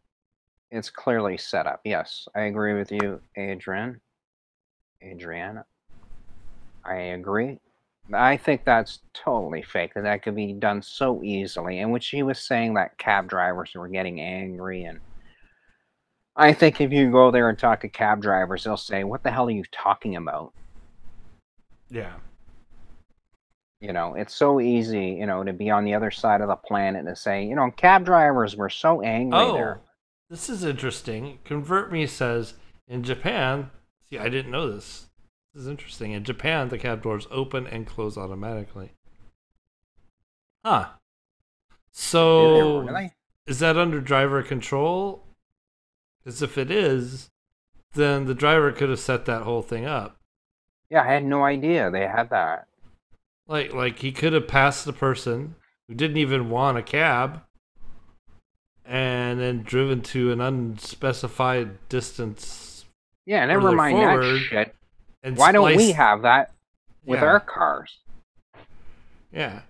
[SPEAKER 2] it's clearly set up. Yes, I agree with you, Adriana. I agree. I think that's totally fake. That could be done so easily. And which he was saying that cab drivers were getting angry and I think if you go there and talk to cab drivers, they'll say, "What the hell are you talking about?"
[SPEAKER 1] Yeah.
[SPEAKER 2] You know, it's so easy, you know, to be on the other side of the planet and say, you know, cab drivers were so angry there.
[SPEAKER 1] This is interesting. Convert Me says in Japan. See, I didn't know this. This is interesting. In Japan, the cab doors open and close automatically. Huh. So,
[SPEAKER 2] Really?
[SPEAKER 1] is that under driver control? Because if it is, then the driver could have set that whole thing up.
[SPEAKER 2] Yeah, I had no idea they had that.
[SPEAKER 1] Like he could have passed the person who didn't even want a cab and then driven to an unspecified distance.
[SPEAKER 2] Yeah, never mind that shit.
[SPEAKER 1] And
[SPEAKER 2] why don't we have that with our cars?
[SPEAKER 1] Yeah.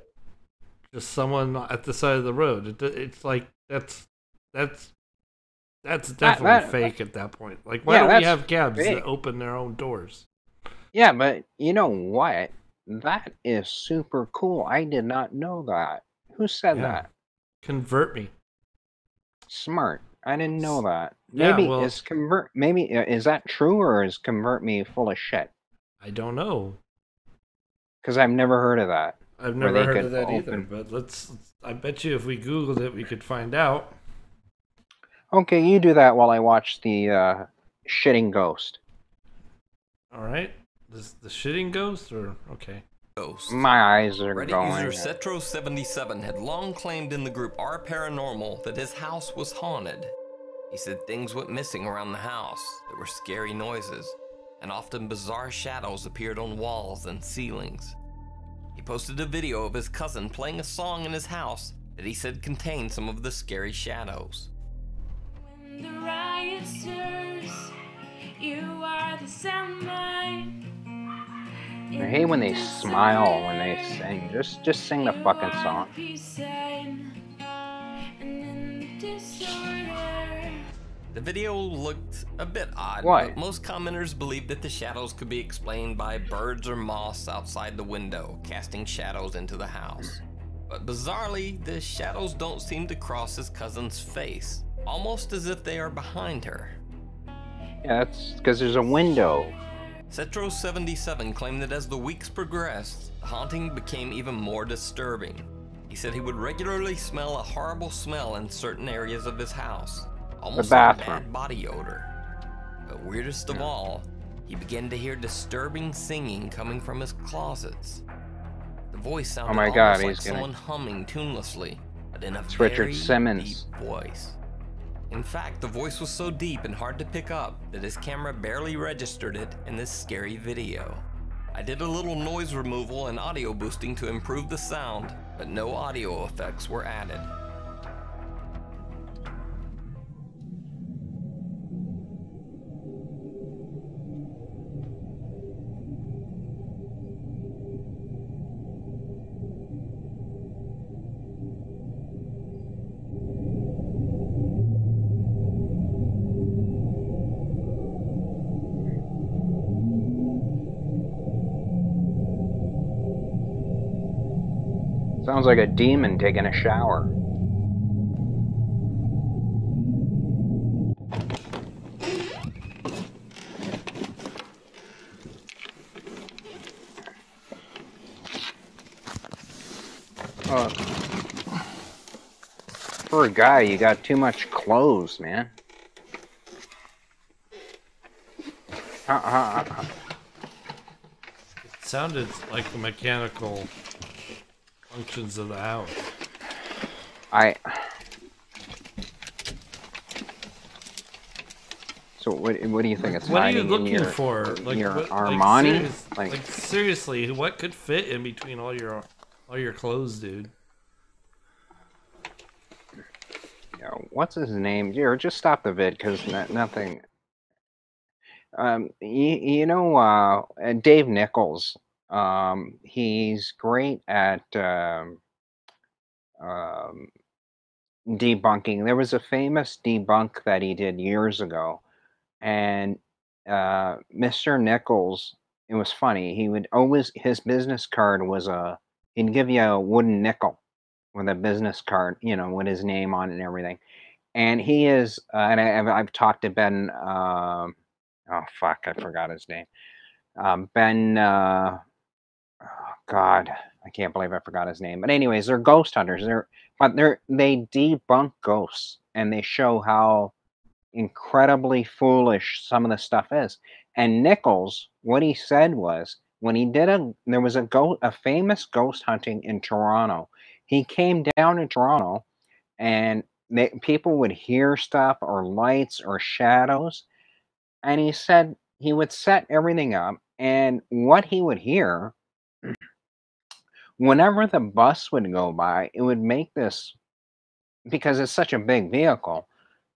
[SPEAKER 1] Just someone at the side of the road. It's like that's definitely fake at that point. Like, why don't we have cabs that open their own doors?
[SPEAKER 2] Yeah, but you know what? That is super cool. I did not know that. Who said that?
[SPEAKER 1] Convert Me.
[SPEAKER 2] Smart. I didn't know that. Maybe is that true, or is Convert Me full of shit?
[SPEAKER 1] I don't know.
[SPEAKER 2] Because I've never heard of that.
[SPEAKER 1] I've never heard of that either. But I bet you if we Googled it, we could find out.
[SPEAKER 2] Okay, you do that while I watch the shitting ghost.
[SPEAKER 1] All right. The shitting ghost, or okay.
[SPEAKER 3] Ghost.
[SPEAKER 2] My eyes are
[SPEAKER 3] Reddit
[SPEAKER 2] going.
[SPEAKER 3] user Cetro77 had long claimed in the group R Paranormal that his house was haunted. He said things went missing around the house. There were scary noises, and often bizarre shadows appeared on walls and ceilings. He posted a video of his cousin playing a song in his house that he said contained some of the scary shadows.
[SPEAKER 8] When the riot stirs, you are the soundbite.
[SPEAKER 2] I hate when they smile when they sing. Just sing the fucking song.
[SPEAKER 3] The video looked a bit odd,
[SPEAKER 2] Why?
[SPEAKER 3] but most commenters believed that the shadows could be explained by birds or moths outside the window, casting shadows into the house. But bizarrely, the shadows don't seem to cross his cousin's face, almost as if they are behind her.
[SPEAKER 2] Yeah, that's because there's a window.
[SPEAKER 3] Cetro77 claimed that as the weeks progressed, the haunting became even more disturbing. He said he would regularly smell a horrible smell in certain areas of his house, almost like a bad body odor. But weirdest of all, he began to hear disturbing singing coming from his closets. The voice sounded almost like someone humming tunelessly, but in a very deep voice. In fact, the voice was so deep and hard to pick up that his camera barely registered it in this scary video. I did a little noise removal and audio boosting to improve the sound, but no audio effects were added.
[SPEAKER 2] Sounds like a demon taking a shower. For a guy, you got too much clothes, man.
[SPEAKER 1] It sounded like the mechanical functions of the house.
[SPEAKER 2] So what do you think it's
[SPEAKER 1] what
[SPEAKER 2] hiding?
[SPEAKER 1] What are you looking
[SPEAKER 2] in your,
[SPEAKER 1] for? Like
[SPEAKER 2] your
[SPEAKER 1] what,
[SPEAKER 2] Armani?
[SPEAKER 1] Like seriously, what could fit in between all your clothes, dude?
[SPEAKER 2] What's his name? Here, just stop the vid because nothing. Dave Nichols. He's great at debunking. There was a famous debunk that he did years ago, and Mr. Nichols. It was funny. He would always his business card was he'd give you a wooden nickel with a business card, with his name on it and everything. And he is, and I've talked to Ben. Oh fuck, I forgot his name. Ben. Oh, God, I can't believe I forgot his name. But anyways, they're ghost hunters. They debunk ghosts, and they show how incredibly foolish some of the stuff is. And Nichols, what he said was, when he did there was a famous ghost hunting in Toronto. He came down to Toronto, and people would hear stuff or lights or shadows, and he said he would set everything up, and what he would hear, whenever the bus would go by, it would make this, because it's such a big vehicle,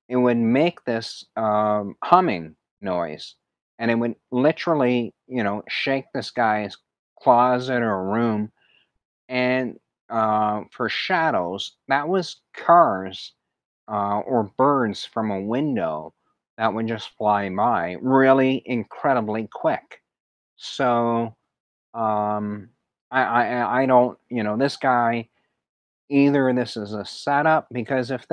[SPEAKER 2] it would make this humming noise, and it would literally, shake this guy's closet or room. And for shadows, that was cars or birds from a window that would just fly by really incredibly quick. So I don't, this guy, either this is a setup, because if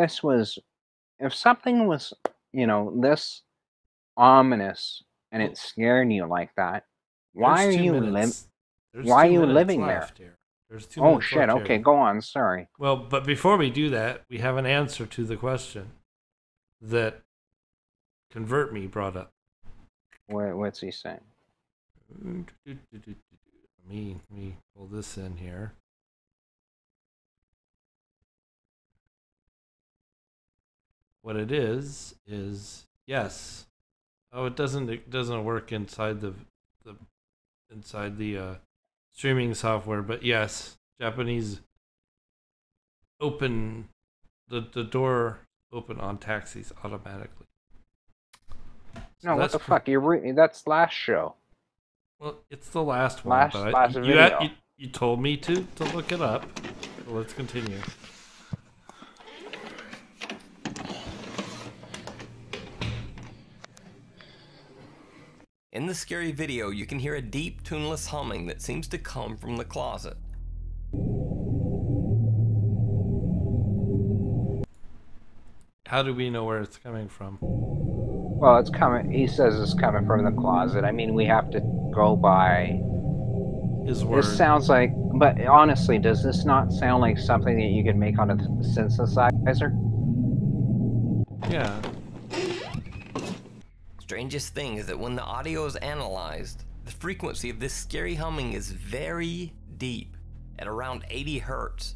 [SPEAKER 2] something was, this ominous and it scared you like that, why are
[SPEAKER 1] There's 2
[SPEAKER 2] you
[SPEAKER 1] minutes. There's
[SPEAKER 2] why are
[SPEAKER 1] 2
[SPEAKER 2] you
[SPEAKER 1] minutes
[SPEAKER 2] living there?
[SPEAKER 1] left here. There's 2
[SPEAKER 2] Oh
[SPEAKER 1] minutes
[SPEAKER 2] shit,
[SPEAKER 1] left
[SPEAKER 2] okay,
[SPEAKER 1] here.
[SPEAKER 2] go on, sorry.
[SPEAKER 1] Well, but before we do that, we have an answer to the question that Convert Me brought up.
[SPEAKER 2] What's he saying?
[SPEAKER 1] Let me pull this in here. What it is yes. Oh, it doesn't work inside the streaming software, but yes, Japanese open the door open on taxis automatically. So
[SPEAKER 2] No, what the fuck? That's last show.
[SPEAKER 1] Well, it's the last one.
[SPEAKER 2] Last video.
[SPEAKER 1] You told me to look it up. So let's continue.
[SPEAKER 3] In the scary video, you can hear a deep, tuneless humming that seems to come from the closet.
[SPEAKER 1] How do we know where it's coming from?
[SPEAKER 2] Well, it's coming. He says it's coming from the closet. I mean, we have to go by
[SPEAKER 1] his word.
[SPEAKER 2] This sounds like, but honestly, does this not sound like something that you could make on a synthesizer?
[SPEAKER 1] Yeah.
[SPEAKER 3] Strangest thing is that when the audio is analyzed, the frequency of this scary humming is very deep, at around 80 hertz.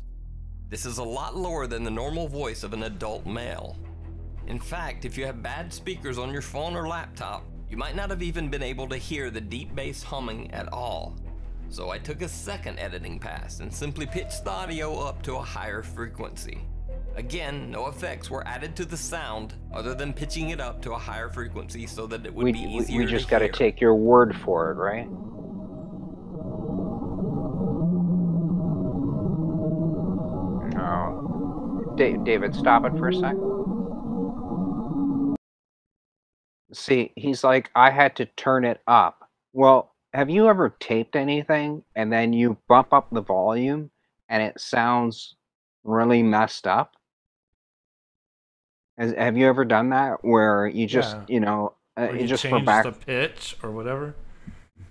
[SPEAKER 3] This is a lot lower than the normal voice of an adult male. In fact, if you have bad speakers on your phone or laptop, you might not have even been able to hear the deep bass humming at all. So I took a second editing pass and simply pitched the audio up to a higher frequency. Again, no effects were added to the sound other than pitching it up to a higher frequency so that it would be easier to hear.
[SPEAKER 2] We just got to take your word for it, right? No. David, stop it for a sec. See, he's like, I had to turn it up. Well, have you ever taped anything and then you bump up the volume and it sounds really messed up? Have you ever done that where you just, you know,
[SPEAKER 1] you
[SPEAKER 2] just
[SPEAKER 1] change
[SPEAKER 2] for back
[SPEAKER 1] the pitch or whatever?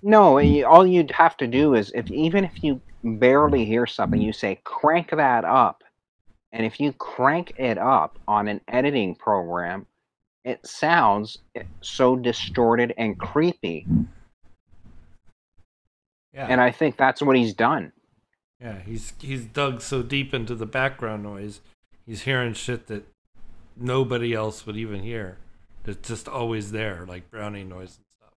[SPEAKER 2] No, all you'd have to do is even if you barely hear something, you say crank that up. And if you crank it up on an editing program, it sounds so distorted and creepy.
[SPEAKER 1] Yeah.
[SPEAKER 2] And I think that's what he's done.
[SPEAKER 1] Yeah, he's dug so deep into the background noise, he's hearing shit that nobody else would even hear. It's just always there, like browning noise and stuff.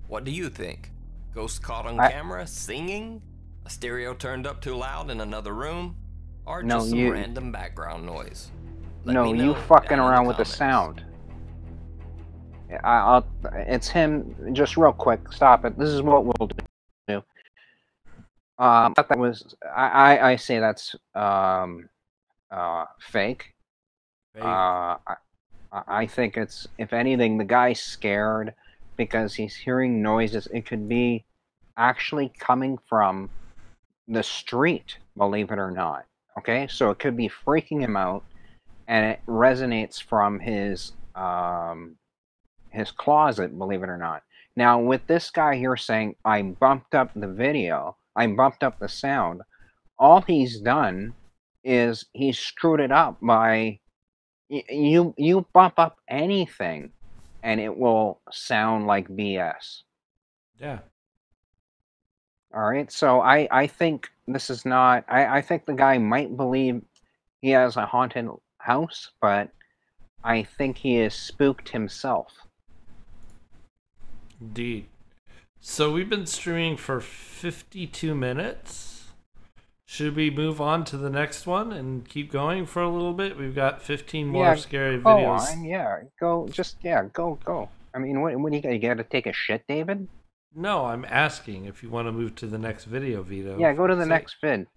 [SPEAKER 3] What do you think? Ghost caught on camera singing? A stereo turned up too loud in another room? Or just some random background noise?
[SPEAKER 2] No, you fucking around with the sound. It's him. Just real quick, stop it. This is what we'll do. That was I say that's fake. I think it's, if anything, the guy's scared because he's hearing noises. It could be actually coming from the street, believe it or not. Okay, so it could be freaking him out, and it resonates from his closet, believe it or not. Now, with this guy here saying, I bumped up the video, I bumped up the sound, all he's done is he's screwed it up by, you bump up anything and it will sound like BS.
[SPEAKER 1] Yeah.
[SPEAKER 2] All right, so I think this is not, I think the guy might believe he has a haunted house, but I think he is spooked himself.
[SPEAKER 1] Indeed. So we've been streaming for 52 minutes. Should we move on to the next one and keep going for a little bit? We've got 15 more scary
[SPEAKER 2] go
[SPEAKER 1] videos.
[SPEAKER 2] On, yeah, go, just, yeah, go. I mean, what do you got to take a shit, David?
[SPEAKER 1] No, I'm asking if you want to move to the next video, Vito.
[SPEAKER 2] Yeah, go to the next vid.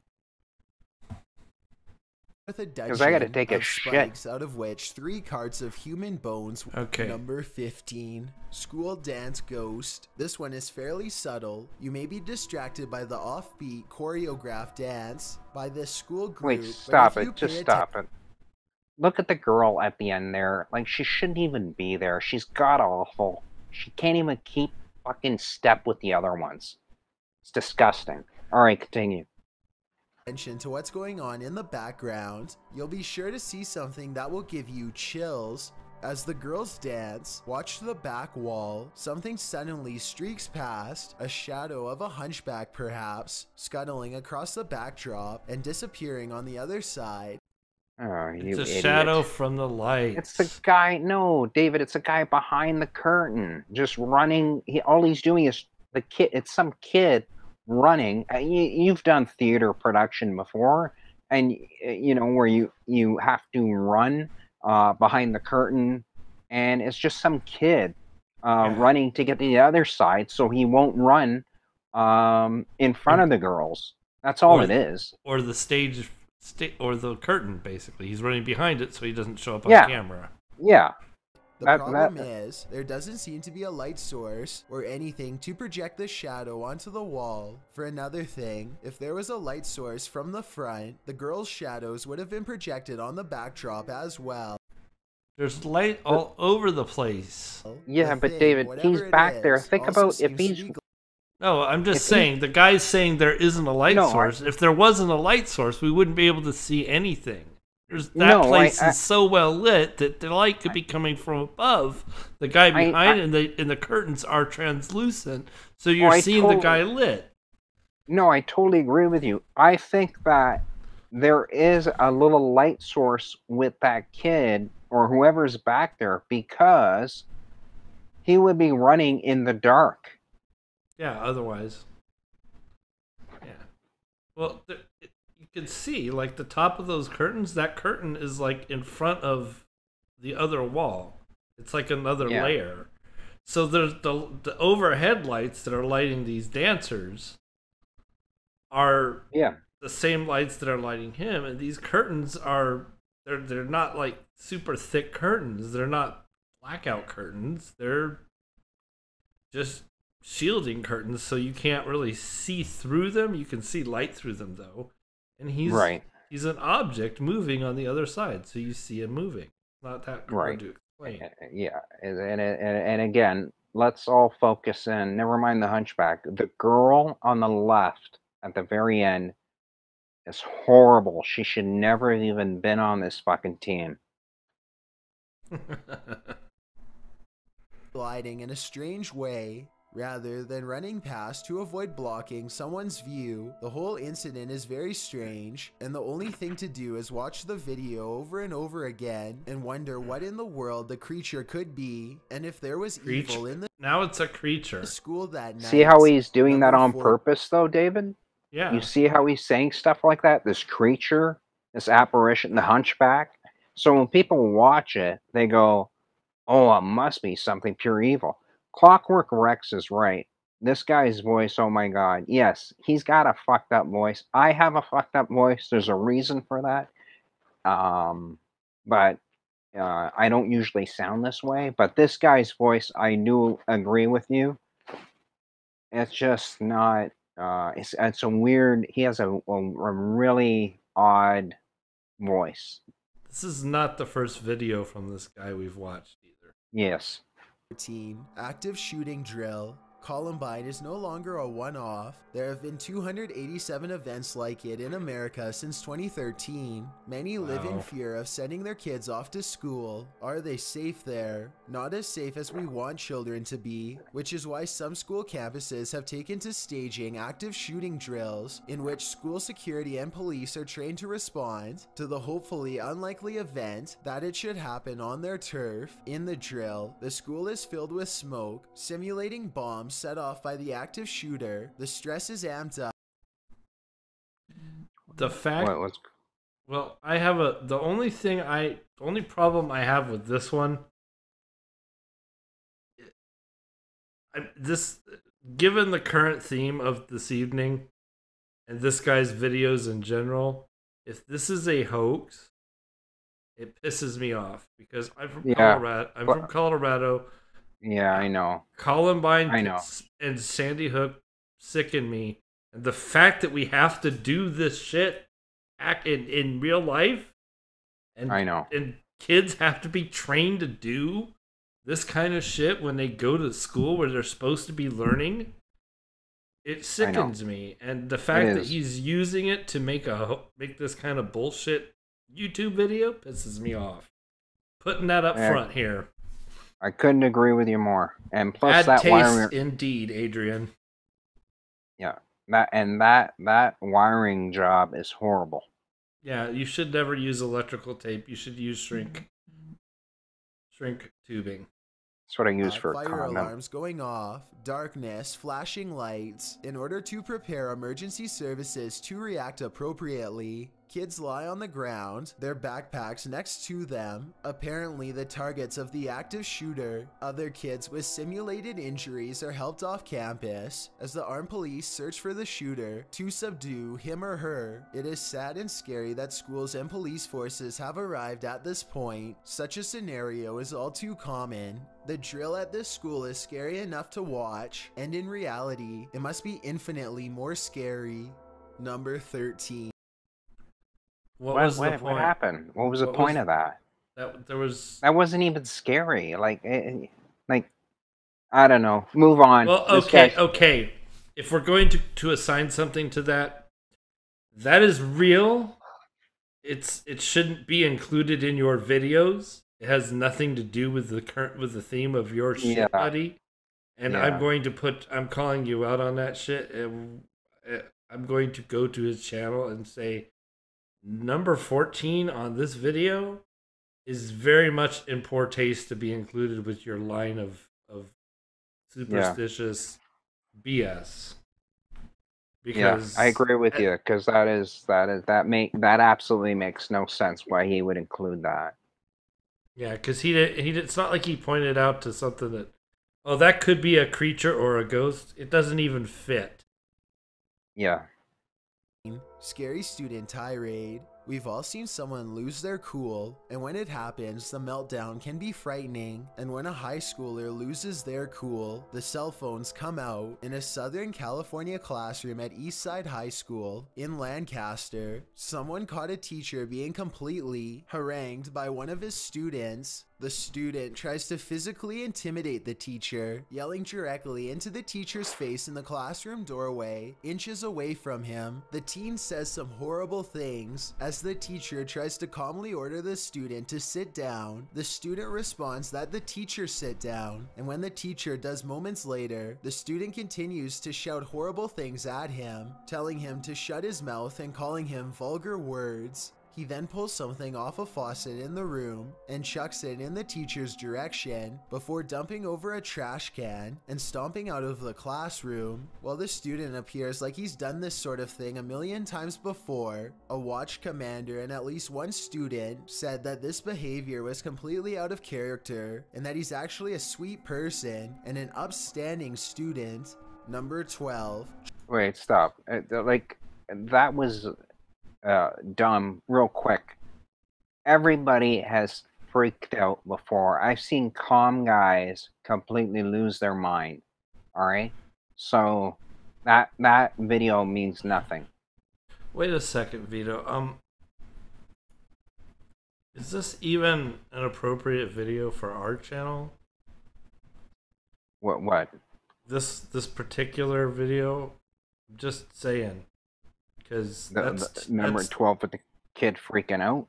[SPEAKER 2] Because I got to take a shit.
[SPEAKER 9] Out of which 3 carts of human bones.
[SPEAKER 1] Okay.
[SPEAKER 9] Number 15, School Dance Ghost. This one is fairly subtle. You may be distracted by the offbeat choreographed dance by this school group.
[SPEAKER 2] Wait, stop it. Just stop it. Look at the girl at the end there. Like, she shouldn't even be there. She's god-awful. She can't even keep fucking step with the other ones. It's disgusting. All right, continue.
[SPEAKER 9] Attention to what's going on in the background, you'll be sure to see something that will give you chills. As the girls dance, watch the back wall. Something suddenly streaks past, a shadow of a hunchback perhaps, scuttling across the backdrop and disappearing on the other side.
[SPEAKER 2] Oh, you
[SPEAKER 1] It's a
[SPEAKER 2] idiot.
[SPEAKER 1] shadow from the light.
[SPEAKER 2] It's the guy. No, David, it's a guy behind the curtain, just running. All he's doing is the kid. It's some kid running. You've done theater production before, and you know where you have to run behind the curtain, and it's just some kid running to get to the other side, so he won't run in front of the girls. That's all it is.
[SPEAKER 1] Or the stage, or the curtain, basically. He's running behind it so he doesn't show up on camera.
[SPEAKER 2] Yeah.
[SPEAKER 9] The problem is, there doesn't seem to be a light source or anything to project the shadow onto the wall. For another thing, if there was a light source from the front, the girls' shadows would have been projected on the backdrop as well.
[SPEAKER 1] There's light all over the place.
[SPEAKER 2] Yeah, but David, he's back there. Think about if he's...
[SPEAKER 1] No, I'm just saying, the guy's saying there isn't a light source. If there wasn't a light source, we wouldn't be able to see anything. That place is so well lit that the light could be coming from above. The guy behind and the curtains are translucent, so you're seeing the guy lit.
[SPEAKER 2] No, I totally agree with you. I think that there is a little light source with that kid or whoever's back there because he would be running in the dark.
[SPEAKER 1] Yeah, otherwise. Yeah. Well, you can see, like, the top of those curtains, that curtain is, like, in front of the other wall. It's like another layer. So there's the overhead lights that are lighting these dancers are the same lights that are lighting him. And these curtains are, they're not, like, super thick curtains. They're not blackout curtains. They're just shielding curtains, so you can't really see through them. You can see light through them, though. And he's an object moving on the other side, so you see him moving. Not that hard to explain.
[SPEAKER 2] Yeah, and again, let's all focus in. Never mind the hunchback. The girl on the left at the very end is horrible. She should never have even been on this fucking team.
[SPEAKER 9] Gliding in a strange way, rather than running past to avoid blocking someone's view. The whole incident is very strange, and the only thing to do is watch the video over and over again and wonder what in the world the creature could be, and if there was evil in the
[SPEAKER 1] now it's a creature
[SPEAKER 9] school that night.
[SPEAKER 2] See how he's doing that on purpose, though, David?
[SPEAKER 1] Yeah.
[SPEAKER 2] You see how he's saying stuff like that? This creature, this apparition, the hunchback. So when people watch it, they go, oh, it must be something pure evil. Clockwork Rex is right. This guy's voice, oh my god. Yes, he's got a fucked up voice. I have a fucked up voice. There's a reason for that. But I don't usually sound this way, but this guy's voice, I do agree with you. It's just not. It's a weird. He has a really odd voice.
[SPEAKER 1] This is not the first video from this guy we've watched either.
[SPEAKER 2] Yes.
[SPEAKER 9] Active shooting drill. Columbine is no longer a one-off. There have been 287 events like it in America since 2013. Many live in fear of sending their kids off to school. Are they safe there? Not as safe as we want children to be, which is why some school campuses have taken to staging active shooting drills in which school security and police are trained to respond to the hopefully unlikely event that it should happen on their turf. In the drill, the school is filled with smoke, simulating bombs set off by the active shooter. The stress is amped up.
[SPEAKER 1] The fact, well, I have the only problem I have with this one, given the current theme of this evening and this guy's videos in general, if this is a hoax, it pisses me off because I'm from Colorado.
[SPEAKER 2] Yeah, I know.
[SPEAKER 1] Columbine and Sandy Hook sicken me. And the fact that we have to do this shit in real life, and
[SPEAKER 2] I know,
[SPEAKER 1] and kids have to be trained to do this kind of shit when they go to school where they're supposed to be learning, it sickens me. And the fact that he's using it to make this kind of bullshit YouTube video pisses me off. Putting that up front here.
[SPEAKER 2] I couldn't agree with you more. And plus
[SPEAKER 1] Bad taste indeed, Adrian.
[SPEAKER 2] Yeah. That wiring job is horrible.
[SPEAKER 1] Yeah, you should never use electrical tape. You should use shrink tubing.
[SPEAKER 2] That's what I use for
[SPEAKER 9] fire alarms going off, darkness, flashing lights. In order to prepare emergency services to react appropriately, kids lie on the ground, their backpacks next to them, apparently the targets of the active shooter. Other kids with simulated injuries are helped off campus as the armed police search for the shooter to subdue him or her. It is sad and scary that schools and police forces have arrived at this point. Such a scenario is all too common. The drill at this school is scary enough to watch, and in reality, it must be infinitely more scary. Number 13.
[SPEAKER 2] What happened? What was the point of that? That wasn't even scary. Like I don't know. Move on.
[SPEAKER 1] Well, okay. If we're going to assign something to that is real. It shouldn't be included in your videos. It has nothing to do with the theme of your shit, buddy. And I'm calling you out on that shit. I'm going to go to his channel and say, number 14 on this video is very much in poor taste to be included with your line of superstitious BS. Because
[SPEAKER 2] I agree with you, because that absolutely makes no sense why he would include that.
[SPEAKER 1] Yeah, because it's not like he pointed out to something that, oh, that could be a creature or a ghost. It doesn't even fit.
[SPEAKER 2] Yeah.
[SPEAKER 9] Scary student tirade. We've all seen someone lose their cool, and when it happens, the meltdown can be frightening. And when a high schooler loses their cool, the cell phones come out. In a Southern California classroom at Eastside High School in Lancaster, someone caught a teacher being completely harangued by one of his students. The student tries to physically intimidate the teacher, yelling directly into the teacher's face in the classroom doorway, inches away from him. The teen says some horrible things. As the teacher tries to calmly order the student to sit down, the student responds that the teacher sit down, and when the teacher does moments later, the student continues to shout horrible things at him, telling him to shut his mouth and calling him vulgar words. He then pulls something off a faucet in the room and chucks it in the teacher's direction before dumping over a trash can and stomping out of the classroom. While the student appears like he's done this sort of thing a million times before, a watch commander and at least one student said that this behavior was completely out of character and that he's actually a sweet person and an upstanding student. Number 12.
[SPEAKER 2] Wait, stop. That was... dumb real quick. Everybody has freaked out before. I've seen calm guys completely lose their mind. All right, so that video means nothing.
[SPEAKER 1] Wait a second, Vito. Is this even an appropriate video for our channel?
[SPEAKER 2] What?
[SPEAKER 1] This particular video? I'm just saying, because that's
[SPEAKER 2] number 12 with the kid freaking out.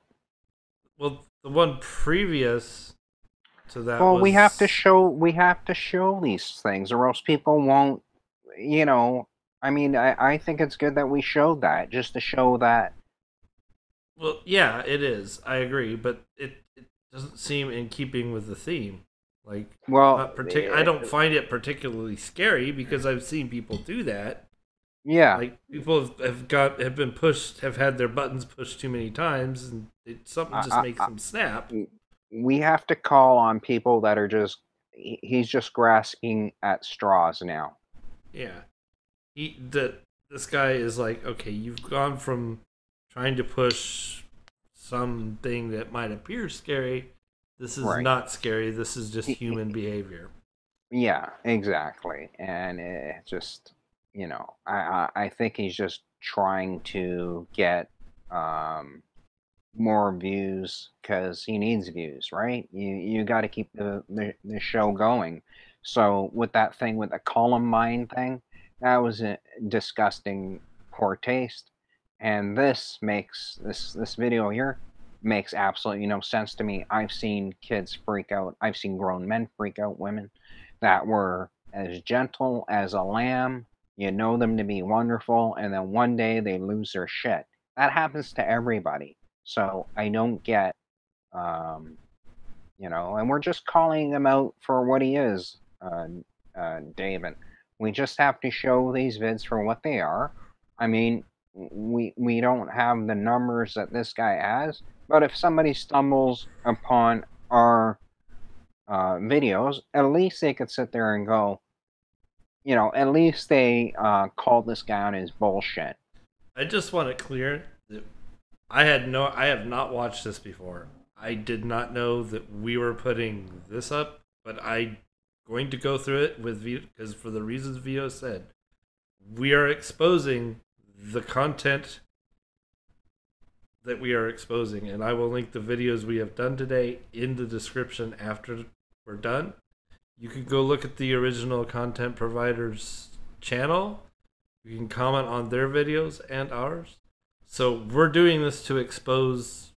[SPEAKER 1] Well, the one previous to that.
[SPEAKER 2] Well,
[SPEAKER 1] was...
[SPEAKER 2] we have to show these things, or else people won't. You know, I mean, I think it's good that we showed that, just to show that.
[SPEAKER 1] Well, yeah, it is. I agree, but it doesn't seem in keeping with the theme. Like,
[SPEAKER 2] well,
[SPEAKER 1] I don't find it particularly scary because I've seen people do that.
[SPEAKER 2] Yeah,
[SPEAKER 1] like people have been pushed, have had their buttons pushed too many times, and something just makes them snap.
[SPEAKER 2] We have to call on people that are he's just grasping at straws now.
[SPEAKER 1] Yeah, this guy is like, okay, you've gone from trying to push something that might appear scary. This is not scary. This is just human behavior.
[SPEAKER 2] Yeah, exactly. And it just, you know, I think he's just trying to get more views because he needs views, right? You got to keep the show going. So with that thing with the Columbine thing, that was a disgusting, poor taste. And this video here makes absolutely no sense to me. I've seen kids freak out. I've seen grown men freak out women that were as gentle as a lamb. You know them to be wonderful, and then one day they lose their shit. That happens to everybody. So I don't get, you know, and we're just calling him out for what he is, David. We just have to show these vids for what they are. I mean, we don't have the numbers that this guy has, but if somebody stumbles upon our videos, at least they could sit there and go, you know, at least they call this guy on his bullshit.
[SPEAKER 1] I just want it clear that I have not watched this before. I did not know that we were putting this up, but I'm going to go through it with Vito, because for the reasons Vito said, we are exposing the content that we are exposing, and I will link the videos we have done today in the description after we're done. You can go look at the original content provider's channel. You can comment on their videos and ours. So we're doing this to expose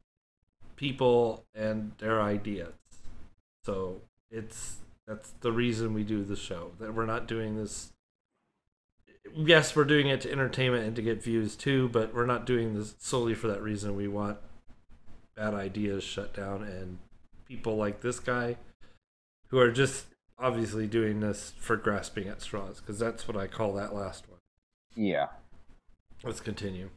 [SPEAKER 1] people and their ideas. So that's the reason we do the show. That we're not doing this. Yes, we're doing it to entertainment and to get views too, but we're not doing this solely for that reason. We want bad ideas shut down and people like this guy who are just obviously doing this for grasping at straws, because that's what I call that last one.
[SPEAKER 2] Yeah.
[SPEAKER 1] Let's continue.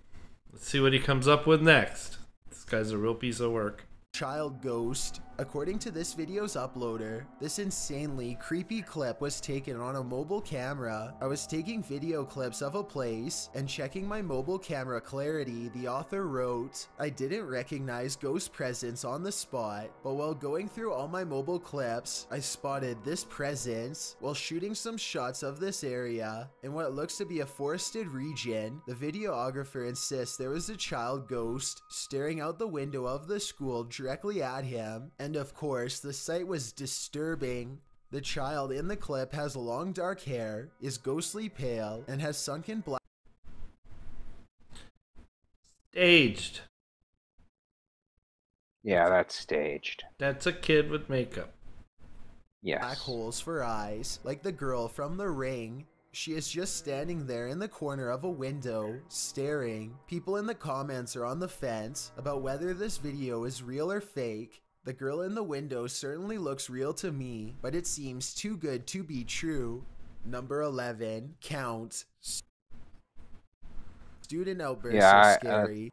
[SPEAKER 1] Let's see what he comes up with next. This guy's a real piece of work.
[SPEAKER 9] Child ghost. According to this video's uploader, this insanely creepy clip was taken on a mobile camera. I was taking video clips of a place and checking my mobile camera clarity. The author wrote, I didn't recognize ghost presence on the spot, but while going through all my mobile clips, I spotted this presence while shooting some shots of this area in what looks to be a forested region. The videographer insists there was a child ghost staring out the window of the school directly at him. And of course, the sight was disturbing. The child in the clip has long dark hair, is ghostly pale, and has sunken black.
[SPEAKER 1] Staged.
[SPEAKER 2] Yeah, that's staged.
[SPEAKER 1] That's a kid with makeup.
[SPEAKER 2] Yes.
[SPEAKER 9] Black holes for eyes, like the girl from The Ring. She is just standing there in the corner of a window, staring. People in the comments are on the fence about whether this video is real or fake. The girl in the window certainly looks real to me, but it seems too good to be true. Number 11, count. Student outbursts are scary.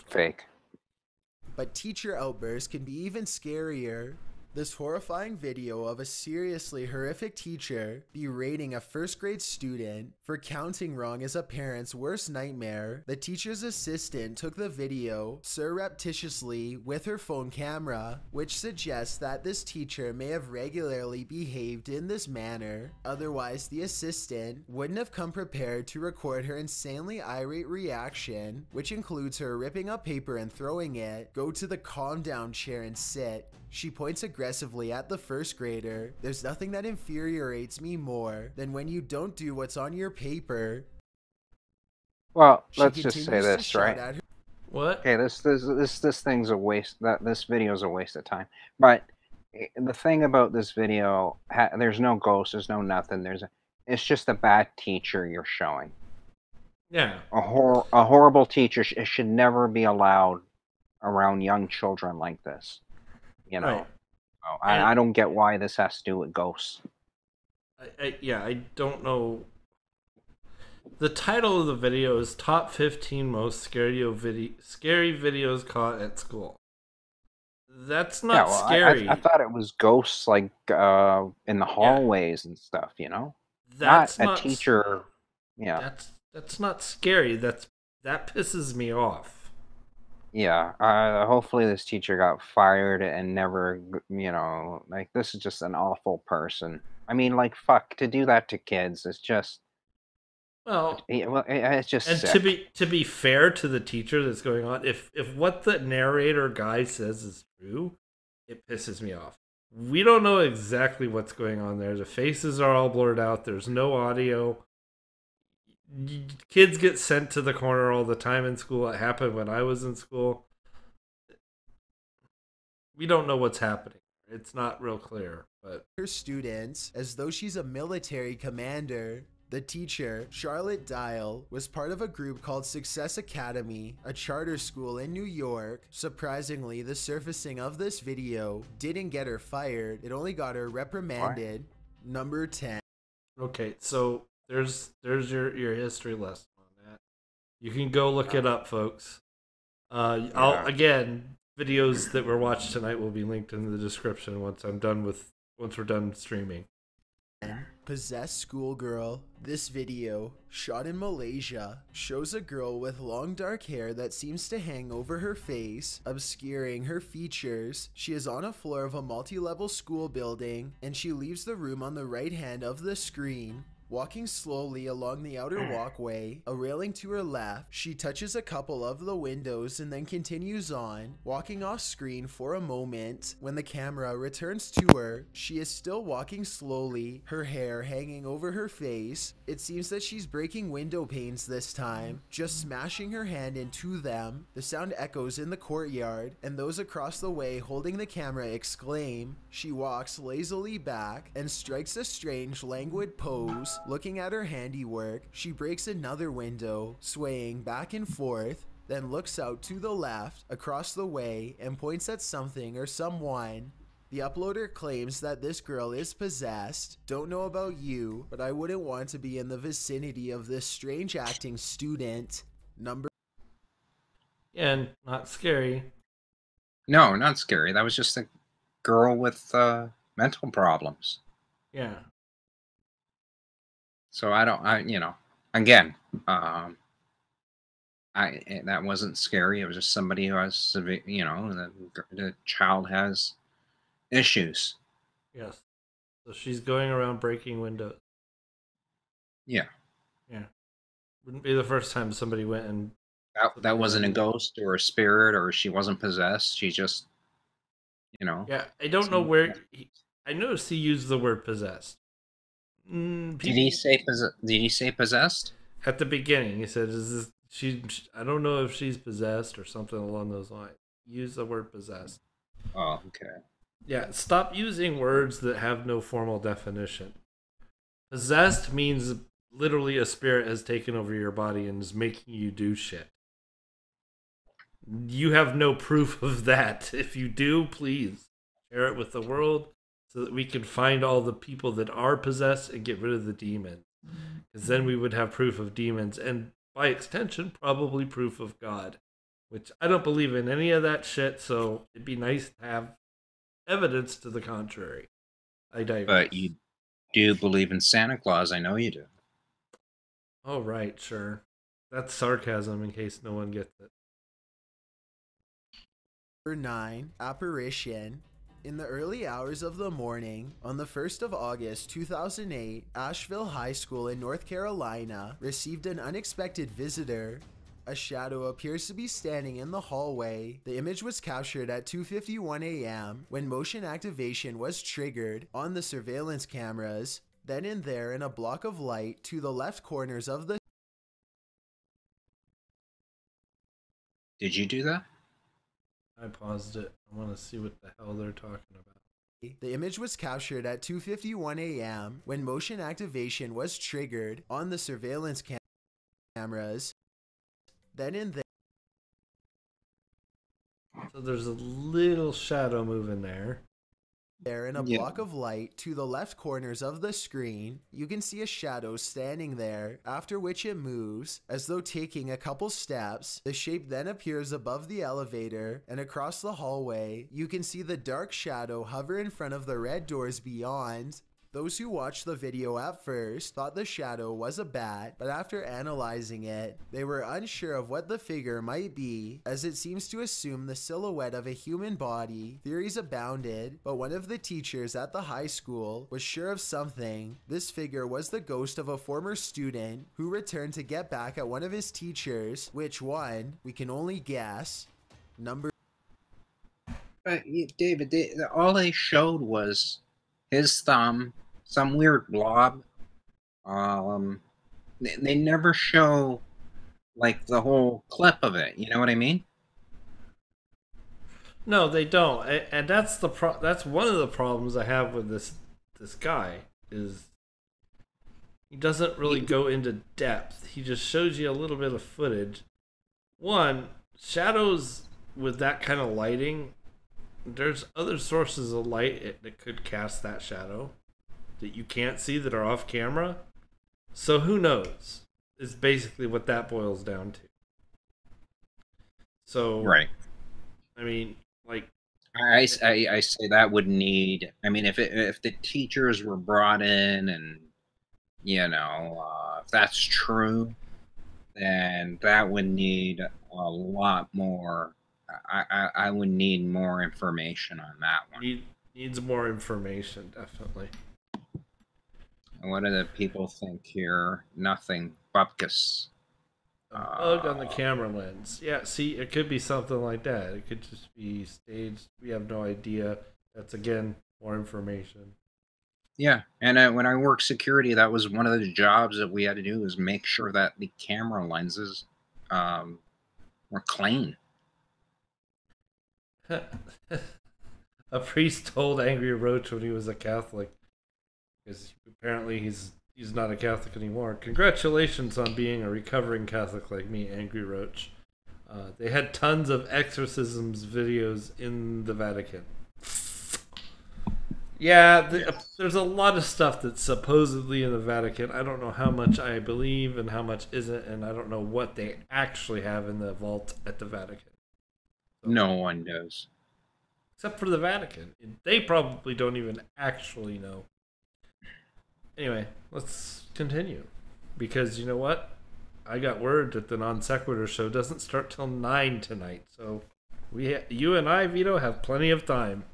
[SPEAKER 2] Fake.
[SPEAKER 9] But teacher outbursts can be even scarier. This horrifying video of a seriously horrific teacher berating a first grade student for counting wrong is a parent's worst nightmare. The teacher's assistant took the video surreptitiously with her phone camera, which suggests that this teacher may have regularly behaved in this manner. Otherwise, the assistant wouldn't have come prepared to record her insanely irate reaction, which includes her ripping up paper and throwing it, go to the calm down chair and sit. She points aggressively at the first grader. There's nothing that infuriates me more than when you don't do what's on your paper.
[SPEAKER 2] Well,
[SPEAKER 9] She
[SPEAKER 2] let's just say
[SPEAKER 9] continues to
[SPEAKER 2] this,
[SPEAKER 9] shout
[SPEAKER 2] right?
[SPEAKER 9] at her.
[SPEAKER 1] What?
[SPEAKER 2] Okay, this thing's a waste. This video's a waste of time. But the thing about this video, there's no ghost, there's no nothing. It's just a bad teacher you're showing.
[SPEAKER 1] Yeah.
[SPEAKER 2] A horrible teacher should never be allowed around young children like this. You know,
[SPEAKER 1] Right.
[SPEAKER 2] So I don't get why this has to do with ghosts.
[SPEAKER 1] I don't know. The title of the video is Top 15 Most Scary Videos Caught at School. That's not scary.
[SPEAKER 2] I thought it was ghosts like in the hallways and stuff, you know?
[SPEAKER 1] That's
[SPEAKER 2] not a teacher. Yeah.
[SPEAKER 1] That's not scary. That pisses me off.
[SPEAKER 2] Yeah, hopefully this teacher got fired and never, you know, like, this is just an awful person. I mean, like, fuck, to do that to kids is just, it's just
[SPEAKER 1] and
[SPEAKER 2] sick.
[SPEAKER 1] to be fair to the teacher that's going on, if what the narrator guy says is true, it pisses me off. We don't know exactly what's going on there. The faces are all blurred out. There's no audio. Kids get sent to the corner all the time in school. It happened when I was in school. We don't know what's happening. It's not real clear, but
[SPEAKER 9] Her students as though she's a military commander. The teacher, Charlotte Dial, was part of a group called Success Academy, a charter school in New York. Surprisingly, the surfacing of this video didn't get her fired. It only got her reprimanded. Number 10.
[SPEAKER 1] okay, so there's your history lesson on that. You can go look it up, folks. Again, videos that were watched tonight will be linked in the description once we're done streaming.
[SPEAKER 9] Possessed schoolgirl. This video, shot in Malaysia, shows a girl with long dark hair that seems to hang over her face, obscuring her features. She is on a floor of a multi-level school building, and she leaves the room on the right hand of the screen. Walking slowly along the outer walkway, a railing to her left, she touches a couple of the windows and then continues on, walking off screen for a moment. When the camera returns to her, she is still walking slowly, her hair hanging over her face. It seems that she's breaking window panes this time, just smashing her hand into them. The sound echoes in the courtyard, and those across the way holding the camera exclaim. She walks lazily back and strikes a strange, languid pose. Looking at her handiwork, she breaks another window, swaying back and forth, then looks out to the left, across the way, and points at something or someone. The uploader claims that this girl is possessed. Don't know about you, but I wouldn't want to be in the vicinity of this strange acting student. Number...
[SPEAKER 1] And not scary.
[SPEAKER 2] No, not scary. That was just a girl with mental problems.
[SPEAKER 1] Yeah.
[SPEAKER 2] So again, that wasn't scary. It was just somebody who has severe, the child has issues.
[SPEAKER 1] Yes. So she's going around breaking windows.
[SPEAKER 2] Yeah.
[SPEAKER 1] Yeah. Wouldn't be the first time somebody went and...
[SPEAKER 2] That wasn't a ghost or a spirit, or she wasn't possessed. She just,
[SPEAKER 1] Yeah, I don't know where... I noticed he used the word possessed.
[SPEAKER 2] Did he say possessed?
[SPEAKER 1] At the beginning, he said, "Is this she? I don't know if she's possessed or something along those lines." Use the word possessed.
[SPEAKER 2] Oh, okay.
[SPEAKER 1] Yeah, stop using words that have no formal definition. Possessed means literally a spirit has taken over your body and is making you do shit. You have no proof of that. If you do, please share it with the world, so that we can find all the people that are possessed and get rid of the demon. Because then we would have proof of demons, and by extension, probably proof of God. Which I don't believe in any of that shit, so it'd be nice to have evidence to the contrary. I digress.
[SPEAKER 2] But you do believe in Santa Claus. I know you do.
[SPEAKER 1] Oh, right, sure. That's sarcasm in case no one gets it.
[SPEAKER 9] Number 9, Apparition. In the early hours of the morning, on the 1st of August 2008, Asheville High School in North Carolina received an unexpected visitor. A shadow appears to be standing in the hallway. The image was captured at 2:51 a.m. when motion activation was triggered on the surveillance cameras. Then and there, in a block of light to the left corners of the...
[SPEAKER 2] Did you do that?
[SPEAKER 1] I paused it. I want to see what the hell they're talking about.
[SPEAKER 9] The image was captured at 2:51 a.m. when motion activation was triggered on the surveillance cameras. Then and there.
[SPEAKER 1] So there's a little shadow moving there.
[SPEAKER 9] There, in a block of light to the left corners of the screen, you can see a shadow standing there, after which it moves, as though taking a couple steps. The shape then appears above the elevator, and across the hallway, you can see the dark shadow hover in front of the red doors beyond. Those who watched the video at first thought the shadow was a bat, but after analyzing it, they were unsure of what the figure might be, as it seems to assume the silhouette of a human body. Theories abounded, but one of the teachers at the high school was sure of something. This figure was the ghost of a former student who returned to get back at one of his teachers. Which one? We can only guess. Number...
[SPEAKER 2] But David, all they showed was his thumb, some weird blob. They never show like the whole clip of it. You know what I mean?
[SPEAKER 1] No, they don't, and that's that's one of the problems I have with this guy is he doesn't really go into depth. He just shows you a little bit of footage. One, shadows with that kind of lighting, there's other sources of light that could cast that shadow that you can't see that are off camera. So who knows? Is basically what that boils down to. So
[SPEAKER 2] right.
[SPEAKER 1] I mean, like
[SPEAKER 2] I say that would need. I mean, if the teachers were brought in, and you know, if that's true, then that would need a lot more. I would need more information on that one.
[SPEAKER 1] Needs more information, definitely.
[SPEAKER 2] And what do the people think here? Nothing. Bupkis.
[SPEAKER 1] A bug on the camera lens. Yeah, see, it could be something like that. It could just be staged. We have no idea. That's, again, more information.
[SPEAKER 2] Yeah, and when I worked security, that was one of the jobs that we had to do, was make sure that the camera lenses were clean.
[SPEAKER 1] A priest told Angry Roach when he was a Catholic, because apparently he's not a Catholic anymore. Congratulations on being a recovering Catholic like me, Angry Roach. They had tons of exorcisms videos in the Vatican. Yeah, there's a lot of stuff that's supposedly in the Vatican. I don't know how much I believe and how much isn't, and I don't know what they actually have in the vault at the Vatican. So,
[SPEAKER 2] no one does.
[SPEAKER 1] Except for the Vatican. They probably don't even actually know. Anyway, let's continue. Because you know what? I got word that the NonSequitur Show doesn't start till 9 tonight. So you and I, Vito, have plenty of time.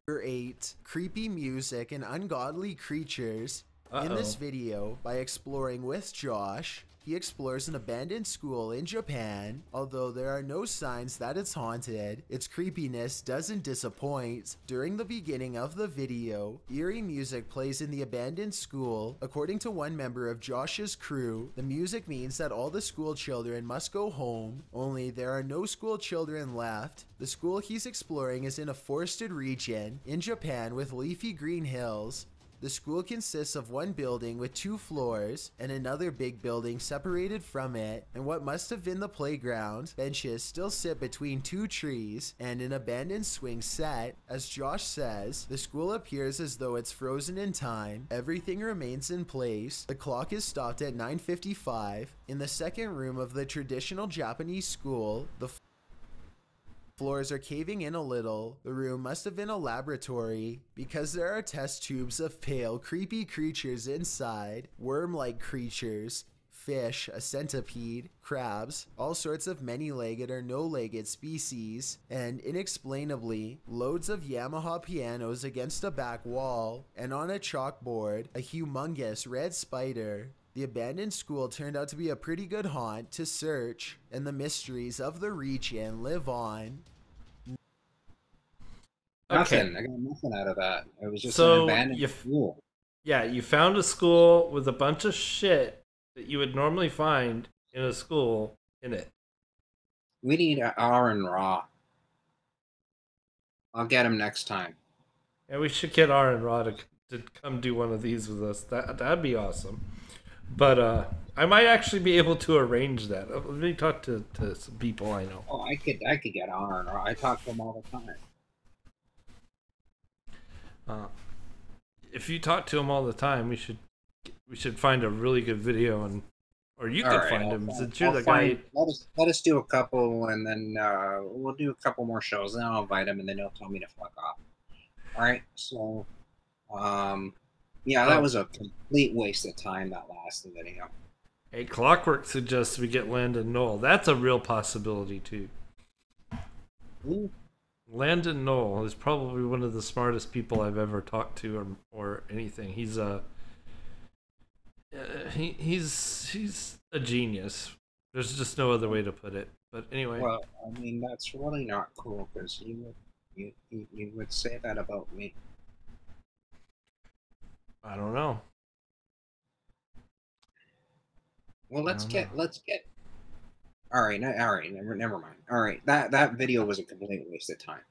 [SPEAKER 9] Number 8. Creepy music and ungodly creatures. In this video, by exploring with Josh, he explores an abandoned school in Japan. Although there are no signs that it's haunted, its creepiness doesn't disappoint. During the beginning of the video, eerie music plays in the abandoned school. According to one member of Josh's crew, the music means that all the school children must go home, only there are no school children left. The school he's exploring is in a forested region in Japan with leafy green hills. The school consists of one building with 2 floors and another big building separated from it, and what must have been the playground. Benches still sit between 2 trees and an abandoned swing set. As Josh says, the school appears as though it's frozen in time. Everything remains in place. The clock is stopped at 9:55. In the second room of the traditional Japanese school, the Floors are caving in a little. The room must have been a laboratory because there are test tubes of pale, creepy creatures inside, worm-like creatures, fish, a centipede, crabs, all sorts of many-legged or no-legged species, and inexplainably, loads of Yamaha pianos against a back wall, and on a chalkboard, a humongous red spider. The abandoned school turned out to be a pretty good haunt to search, and the mysteries of the region live on.
[SPEAKER 2] Nothing. I got nothing out of that. It was just
[SPEAKER 1] So
[SPEAKER 2] an abandoned school.
[SPEAKER 1] Yeah, you found a school with a bunch of shit that you would normally find in a school in it.
[SPEAKER 2] We need Aaron Raw. I'll get him next time.
[SPEAKER 1] And we should get R and Rod to come do one of these with us. That'd be awesome. But I might actually be able to arrange that. Let me talk to some people I know.
[SPEAKER 2] Oh, I could get Aaron Raw. I talk to him all the time.
[SPEAKER 1] If you talk to him all the time, we should find a really good video, or you could find him since you're the guy.
[SPEAKER 2] Let us do a couple, and then we'll do a couple more shows. Then I'll invite him, and then he'll tell me to fuck off. All right. So, yeah, that was a complete waste of time. That last video.
[SPEAKER 1] Hey, Clockwork suggests we get Landon Knoll. That's a real possibility too.
[SPEAKER 2] Ooh.
[SPEAKER 1] Landon Knoll is probably one of the smartest people I've ever talked to, or anything. He's a genius. There's just no other way to put it. But anyway.
[SPEAKER 2] Well, I mean, that's really not cool because you would say that about me.
[SPEAKER 1] I don't know.
[SPEAKER 2] Well, let's get. All right, never mind. All right, that video was a complete waste of time.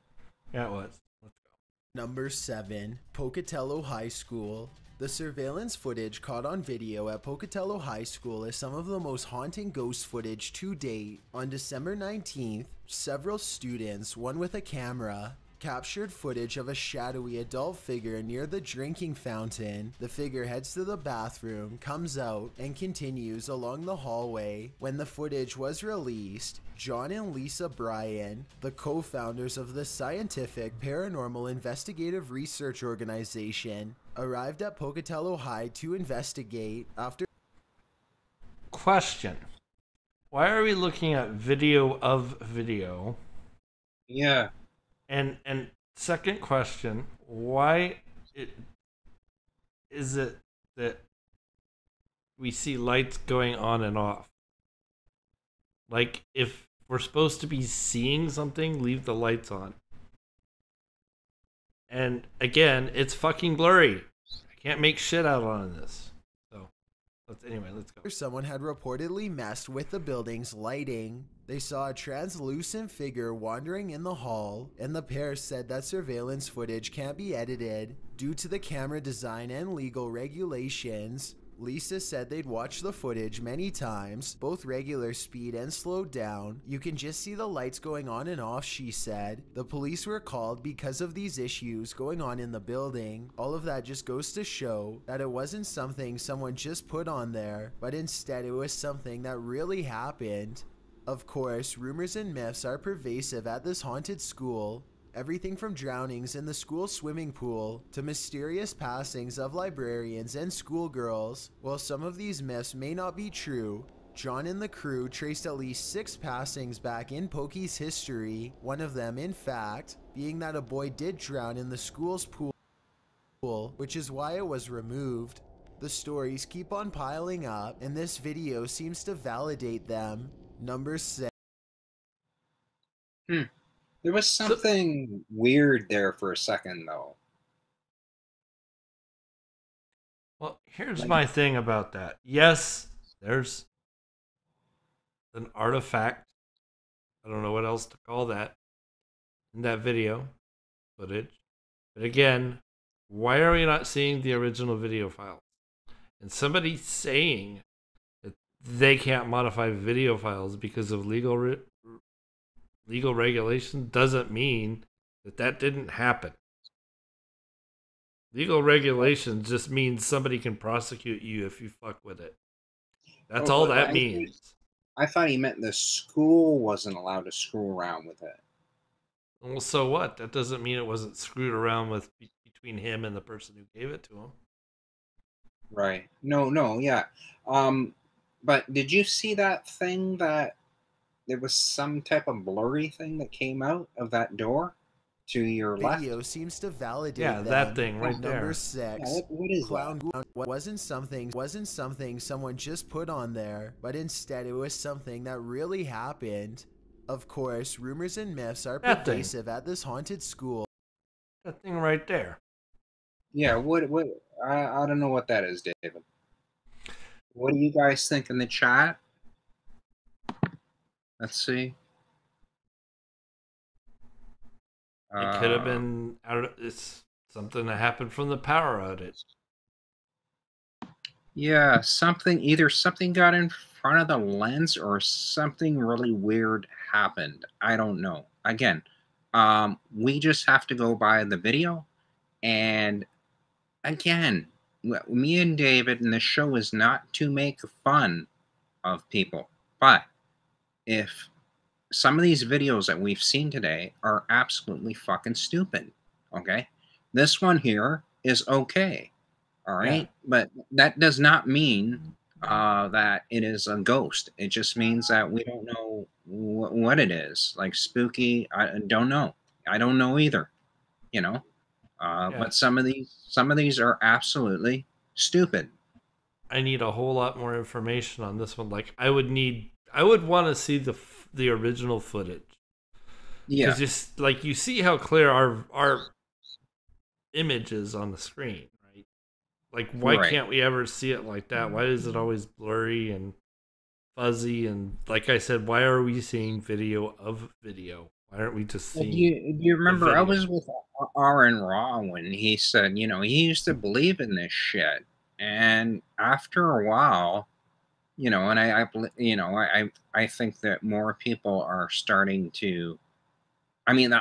[SPEAKER 1] Yeah, it was. Let's go.
[SPEAKER 9] Number 7, Pocatello High School. The surveillance footage caught on video at Pocatello High School is some of the most haunting ghost footage to date. On December 19th, several students, one with a camera, captured footage of a shadowy adult figure near the drinking fountain. The figure heads to the bathroom, comes out, and continues along the hallway. When the footage was released, John and Lisa Bryan, the co-founders of the Scientific Paranormal Investigative Research Organization, arrived at Pocatello High to investigate after...
[SPEAKER 1] Question. Why are we looking at video of video?
[SPEAKER 2] Yeah.
[SPEAKER 1] And second question, why is it that we see lights going on and off? Like, if we're supposed to be seeing something, leave the lights on. And again, it's fucking blurry. I can't make shit out on this. So, let's go.
[SPEAKER 9] Someone had reportedly messed with the building's lighting. They saw a translucent figure wandering in the hall, and the pair said that surveillance footage can't be edited due to the camera design and legal regulations. Lisa said they'd watched the footage many times, both regular speed and slowed down. You can just see the lights going on and off, she said. The police were called because of these issues going on in the building. All of that just goes to show that it wasn't something someone just put on there, but instead it was something that really happened. Of course, rumors and myths are pervasive at this haunted school. Everything from drownings in the school swimming pool to mysterious passings of librarians and schoolgirls. While some of these myths may not be true, John and the crew traced at least 6 passings back in Pokey's history, one of them, in fact, being that a boy did drown in the school's pool, which is why it was removed. The stories keep on piling up, and this video seems to validate them. Number 6.
[SPEAKER 2] There was something weird there for a second, though.
[SPEAKER 1] Well, here's my thing about that. Yes, there's an artifact. I don't know what else to call that in that video footage. But again, why are we not seeing the original video file? And somebody saying that they can't modify video files because of legal regulation doesn't mean that didn't happen. Legal regulation just means somebody can prosecute you if you fuck with it. That's all that means.
[SPEAKER 2] I thought he meant the school wasn't allowed to screw around with it.
[SPEAKER 1] Well, so what? That doesn't mean it wasn't screwed around with between him and the person who gave it to him.
[SPEAKER 2] Right. No, yeah. But did you see that thing that there was some type of blurry thing that came out of that door to your left?
[SPEAKER 9] Video seems to validate
[SPEAKER 1] Yeah,
[SPEAKER 9] them.
[SPEAKER 1] that thing right
[SPEAKER 9] Number
[SPEAKER 1] there.
[SPEAKER 9] 6.
[SPEAKER 2] Yeah, what is
[SPEAKER 9] Clown
[SPEAKER 2] that?
[SPEAKER 9] wasn't something someone just put on there, but instead it was something that really happened. Of course, rumors and myths are
[SPEAKER 1] That thing.
[SPEAKER 9] pervasive at this haunted school.
[SPEAKER 1] That thing right there.
[SPEAKER 2] Yeah, what I don't know what that is, David. What do you guys think in the chat? Let's see.
[SPEAKER 1] It could have been it's something that happened from the power outage.
[SPEAKER 2] Yeah, either something got in front of the lens or something really weird happened. I don't know. Again, we just have to go by the video. And again, me and David, and the show is not to make fun of people. But if some of these videos that we've seen today are absolutely fucking stupid, okay? This one here is okay. All right,
[SPEAKER 1] Yeah.
[SPEAKER 2] but that does not mean that it is a ghost. It just means that we don't know what it is. Like spooky, I don't know. I don't know either. You know,
[SPEAKER 1] Yeah.
[SPEAKER 2] but some of these are absolutely stupid.
[SPEAKER 1] I need a whole lot more information on this one. Like I would want to see the original footage.
[SPEAKER 2] Yeah,
[SPEAKER 1] Because just like you see how clear our image is on the screen, right? Like why
[SPEAKER 2] Right.
[SPEAKER 1] can't we ever see it like that? Why is it always blurry and fuzzy? And like I said, why are we seeing video of video? Why aren't we just
[SPEAKER 2] Well,
[SPEAKER 1] seeing?
[SPEAKER 2] do you remember I
[SPEAKER 1] video?
[SPEAKER 2] was with R and Raw when he said, you know, he used to believe in this shit, and after a while, you know, and I think that more people are starting to. I mean,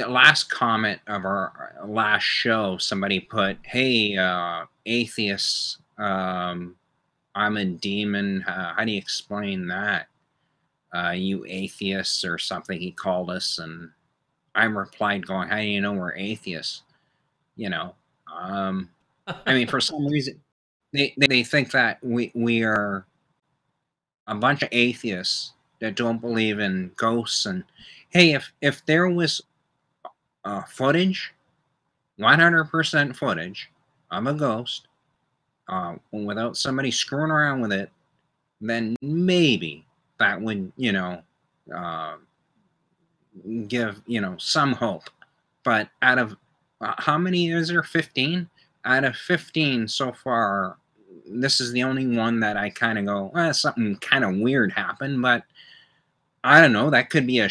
[SPEAKER 2] last comment of our last show, somebody put, "Hey, atheists, I'm a demon. How do you explain that? You atheists or something?" He called us, and I replied, going, "How do you know we're atheists?" You know, I mean, for some reason, they think that we are a bunch of atheists that don't believe in ghosts. And hey, if there was footage, 100% footage of a ghost, without somebody screwing around with it, then maybe that would, you know, give, you know, some hope. But out of how many is there? 15? Out of 15 so far, this is the only one that I kind of go, something kind of weird happened. But I don't know. That could be a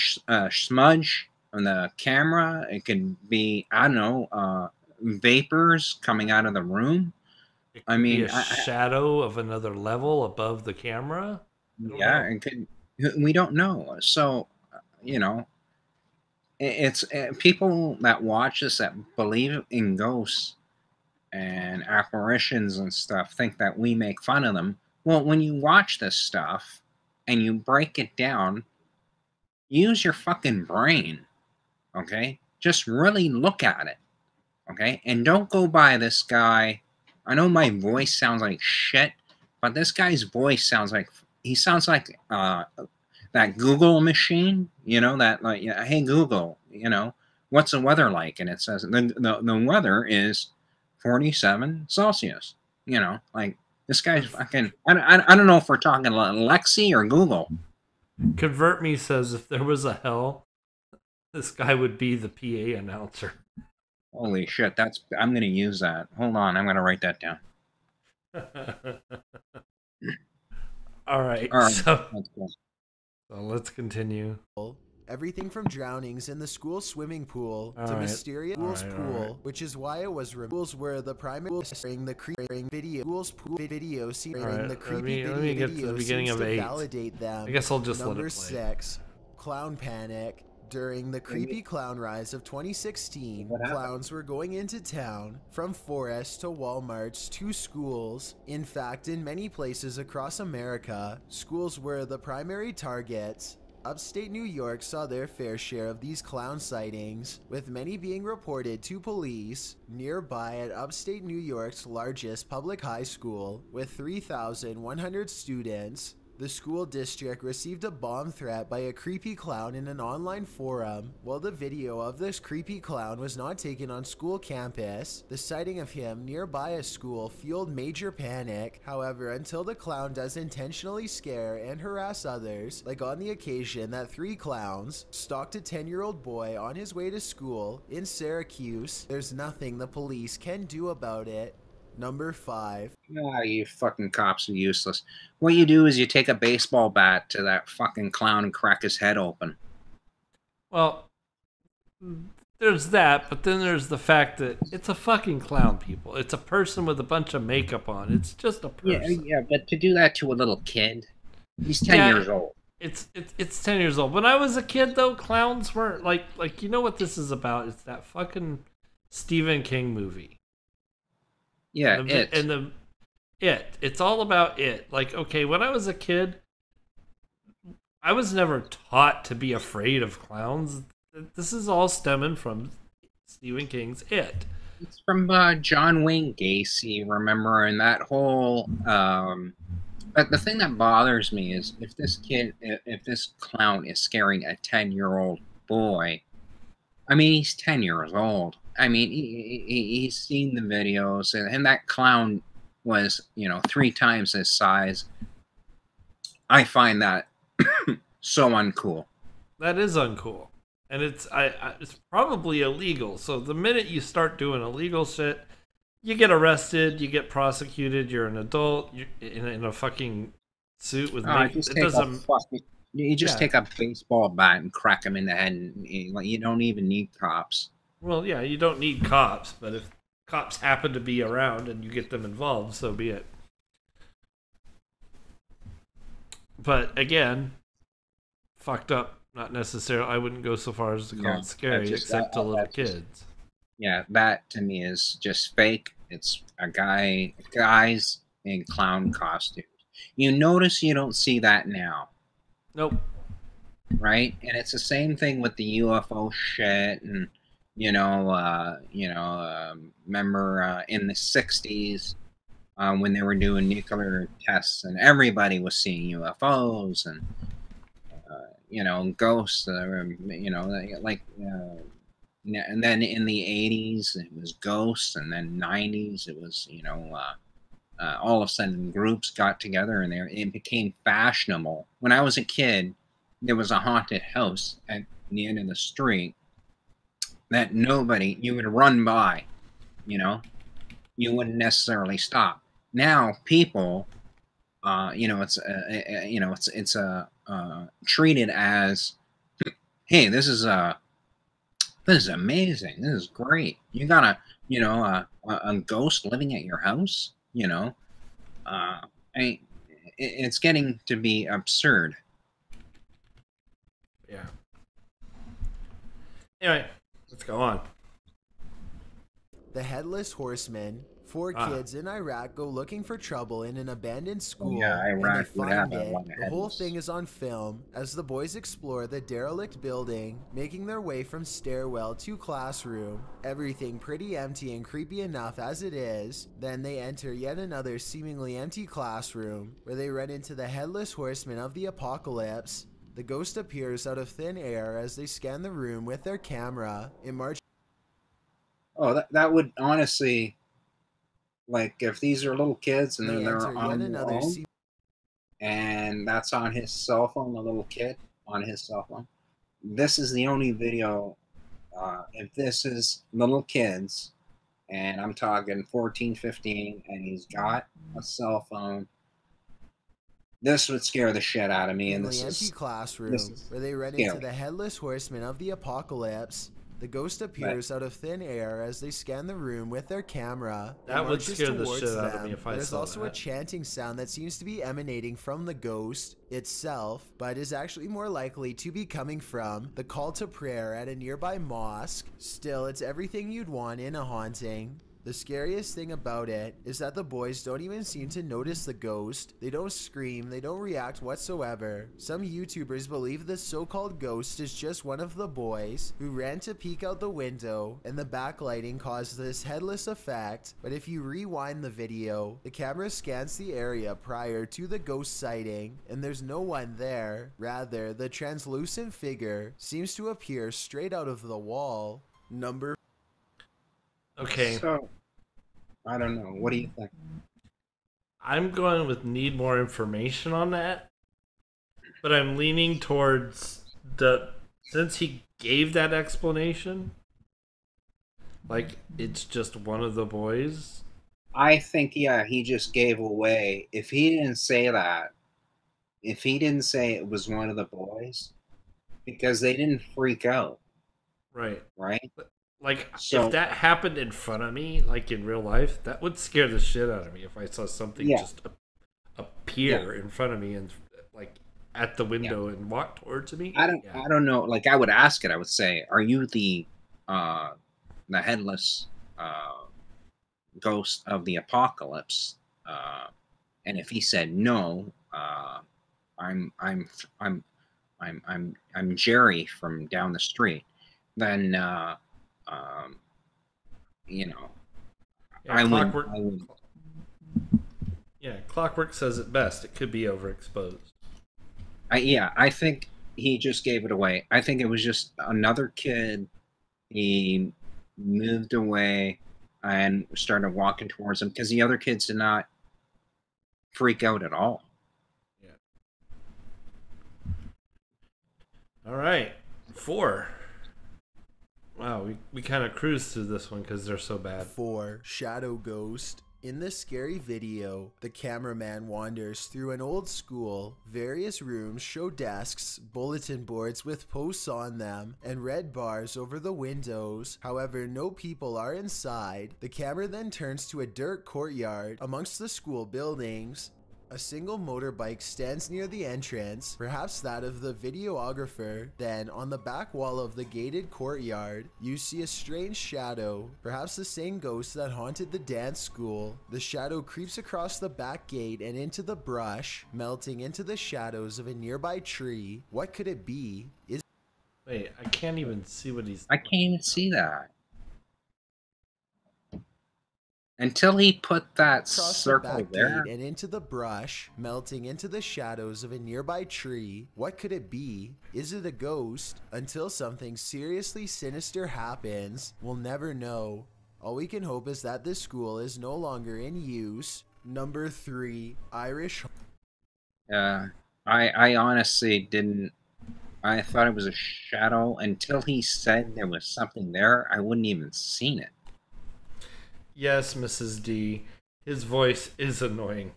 [SPEAKER 2] smudge on the camera. It could be, I don't know, vapors coming out of the room.
[SPEAKER 1] It
[SPEAKER 2] I
[SPEAKER 1] could
[SPEAKER 2] mean,
[SPEAKER 1] be a shadow of another level above the camera.
[SPEAKER 2] yeah, it could. We don't know. So, you know, it's people that watch this that believe in ghosts and apparitions and stuff think that we make fun of them. Well, when you watch this stuff and you break it down, use your fucking brain, okay? Just really look at it, okay? And don't go by this guy. I know my voice sounds like shit, but this guy's voice sounds like that Google machine, you know, that like, hey Google, you know, what's the weather like? And it says the weather is 47 Celsius. You know, like this guy's fucking. I don't know if we're talking Lexi or Google.
[SPEAKER 1] Convert Me says if there was a hell, this guy would be the PA announcer.
[SPEAKER 2] Holy shit! I'm gonna use that. Hold on, I'm gonna write that down.
[SPEAKER 1] All right.
[SPEAKER 2] All right.
[SPEAKER 1] So
[SPEAKER 2] That's cool.
[SPEAKER 1] let's continue.
[SPEAKER 9] Everything from drownings in the school swimming pool to mysterious school's pool, which is why it was schools were the primary during the creepy video. School's pool video the creepy
[SPEAKER 1] let me get to the beginning of 8.
[SPEAKER 9] Validate them.
[SPEAKER 1] I guess I'll just let
[SPEAKER 9] Number
[SPEAKER 1] it play.
[SPEAKER 9] 6, clown panic. During the creepy clown rise of 2016, clowns were going into town from forests to Walmarts to schools. In fact, in many places across America, schools were the primary targets Upstate New York saw their fair share of these clown sightings, with many being reported to police. Nearby at upstate New York's largest public high school, with 3,100 students, the school district received a bomb threat by a creepy clown in an online forum. While the video of this creepy clown was not taken on school campus, the sighting of him nearby a school fueled major panic. However, until the clown does intentionally scare and harass others, like on the occasion that 3 clowns stalked a 10-year-old boy on his way to school in Syracuse, there's nothing the police can do about it. Number 5.
[SPEAKER 2] Ah, you fucking cops are useless. What you do is you take a baseball bat to that fucking clown and crack his head open.
[SPEAKER 1] Well, there's that, but then there's the fact that it's a fucking clown, people. It's a person with a bunch of makeup on. It's just a person.
[SPEAKER 2] Yeah, but to do that to a little kid, he's 10 years old.
[SPEAKER 1] It's 10 years old. When I was a kid, though, clowns weren't like you know what this is about? It's that fucking Stephen King movie.
[SPEAKER 2] Yeah,
[SPEAKER 1] It's all about it. Like, okay, when I was a kid, I was never taught to be afraid of clowns. This is all stemming from Stephen King's It.
[SPEAKER 2] It's from John Wayne Gacy, remember, and that whole. But the thing that bothers me is if this clown is scaring a 10-year-old boy. I mean, he's 10 years old. I mean, he's seen the videos, and that clown was, 3 times his size. I find that so uncool.
[SPEAKER 1] That is uncool, and it's probably illegal. So the minute you start doing illegal shit, you get arrested, you get prosecuted. You're an adult. You're in a fucking suit with
[SPEAKER 2] You just take a baseball bat and crack him in the head, and you don't even need cops.
[SPEAKER 1] Well, yeah, you don't need cops, but if cops happen to be around and you get them involved, so be it. But again, fucked up, not necessarily. I wouldn't go so far as to call it scary, except to little kids.
[SPEAKER 2] Yeah, that to me is just fake. It's guys in clown costumes. You notice you don't see that now.
[SPEAKER 1] Nope.
[SPEAKER 2] Right? And it's the same thing with the UFO shit and remember in the 60s when they were doing nuclear tests and everybody was seeing UFOs and, ghosts, and then in the 80s it was ghosts, and then 90s it was, all of a sudden groups got together and it became fashionable. When I was a kid, there was a haunted house at the end of the street that you would run by, you wouldn't necessarily stop. Now people, it's treated as, hey, this is amazing. This is great. You got a ghost living at your house, it's getting to be absurd.
[SPEAKER 1] Yeah. Anyway. Let's go on.
[SPEAKER 9] The Headless Horseman. 4 kids in Iraq go looking for trouble in an abandoned school.
[SPEAKER 2] Yeah, Iraq would have a lot of
[SPEAKER 9] The whole thing is on film as the boys explore the derelict building, making their way from stairwell to classroom. Everything pretty empty and creepy enough as it is. Then they enter yet another seemingly empty classroom, where they run into the Headless Horseman of the Apocalypse. The ghost appears out of thin air as they scan the room with their camera.
[SPEAKER 2] That would honestly, like, if these are little kids and they're on their own, and that's on his cell phone, the little kid on his cell phone. This is the only video. If this is little kids, and I'm talking 14, 15, and he's got a cell phone, this would scare the shit out of me.
[SPEAKER 9] In the empty classroom, where they run into the Headless Horseman of the Apocalypse. The ghost appears out of thin air as they scan the room with their camera.
[SPEAKER 1] That would scare the shit out of me if I saw that.
[SPEAKER 9] There's also a chanting sound that seems to be emanating from the ghost itself, but is actually more likely to be coming from the call to prayer at a nearby mosque. Still, it's everything you'd want in a haunting. The scariest thing about it is that the boys don't even seem to notice the ghost. They don't scream, they don't react whatsoever. Some YouTubers believe the so-called ghost is just one of the boys who ran to peek out the window and the backlighting caused this headless effect. But if you rewind the video, the camera scans the area prior to the ghost sighting and there's no one there. Rather, the translucent figure seems to appear straight out of the wall. Number
[SPEAKER 1] Okay.
[SPEAKER 2] So, I don't know. What do you think?
[SPEAKER 1] I'm going with need more information on that. But I'm leaning towards since he gave that explanation, like it's just one of the boys.
[SPEAKER 2] I think, yeah, he just gave away. If he didn't say that, if he didn't say it was one of the boys, because they didn't freak out,
[SPEAKER 1] Right.
[SPEAKER 2] right?
[SPEAKER 1] Like,
[SPEAKER 2] So-
[SPEAKER 1] if that happened in front of me, like in real life, that would scare the shit out of me if I saw something
[SPEAKER 2] Yeah.
[SPEAKER 1] just appear in front of me and like at the window and walk towards me.
[SPEAKER 2] I don't know. Like, I would ask it. I would say, "Are you the headless ghost of the apocalypse?" And if he said no, I'm Jerry from down the street, then you know,
[SPEAKER 1] Yeah, Clockwork.
[SPEAKER 2] I would.
[SPEAKER 1] Yeah, Clockwork says it best. It could be overexposed.
[SPEAKER 2] I think he just gave it away. I think it was just another kid. He moved away and started walking towards him because the other kids did not freak out at all.
[SPEAKER 1] All right, 4. Wow, we kind of cruised through this one because they're so bad.
[SPEAKER 9] 4. Shadow Ghost. In this scary video, the cameraman wanders through an old school. Various rooms show desks, bulletin boards with posts on them, and red bars over the windows. However, no people are inside. The camera then turns to a dirt courtyard amongst the school buildings. A single motorbike stands near the entrance, perhaps that of the videographer. Then, on the back wall of the gated courtyard, you see a strange shadow, perhaps the same ghost that haunted the dance school. The shadow creeps across the back gate and into the brush, melting into the shadows of a nearby tree. What could it be?
[SPEAKER 1] Wait, I can't even see what he's...
[SPEAKER 2] I can't even see that. Until he put that
[SPEAKER 9] Across
[SPEAKER 2] circle
[SPEAKER 9] the back
[SPEAKER 2] there.
[SPEAKER 9] gate and into the brush, melting into the shadows of a nearby tree. What could it be? Is it a ghost? Until something seriously sinister happens, we'll never know. All we can hope is that this school is no longer in use. Number 3, Irish.
[SPEAKER 2] I honestly didn't. I thought it was a shadow until he said there was something there. I wouldn't even seen it.
[SPEAKER 1] Yes, Mrs. D. His voice is annoying.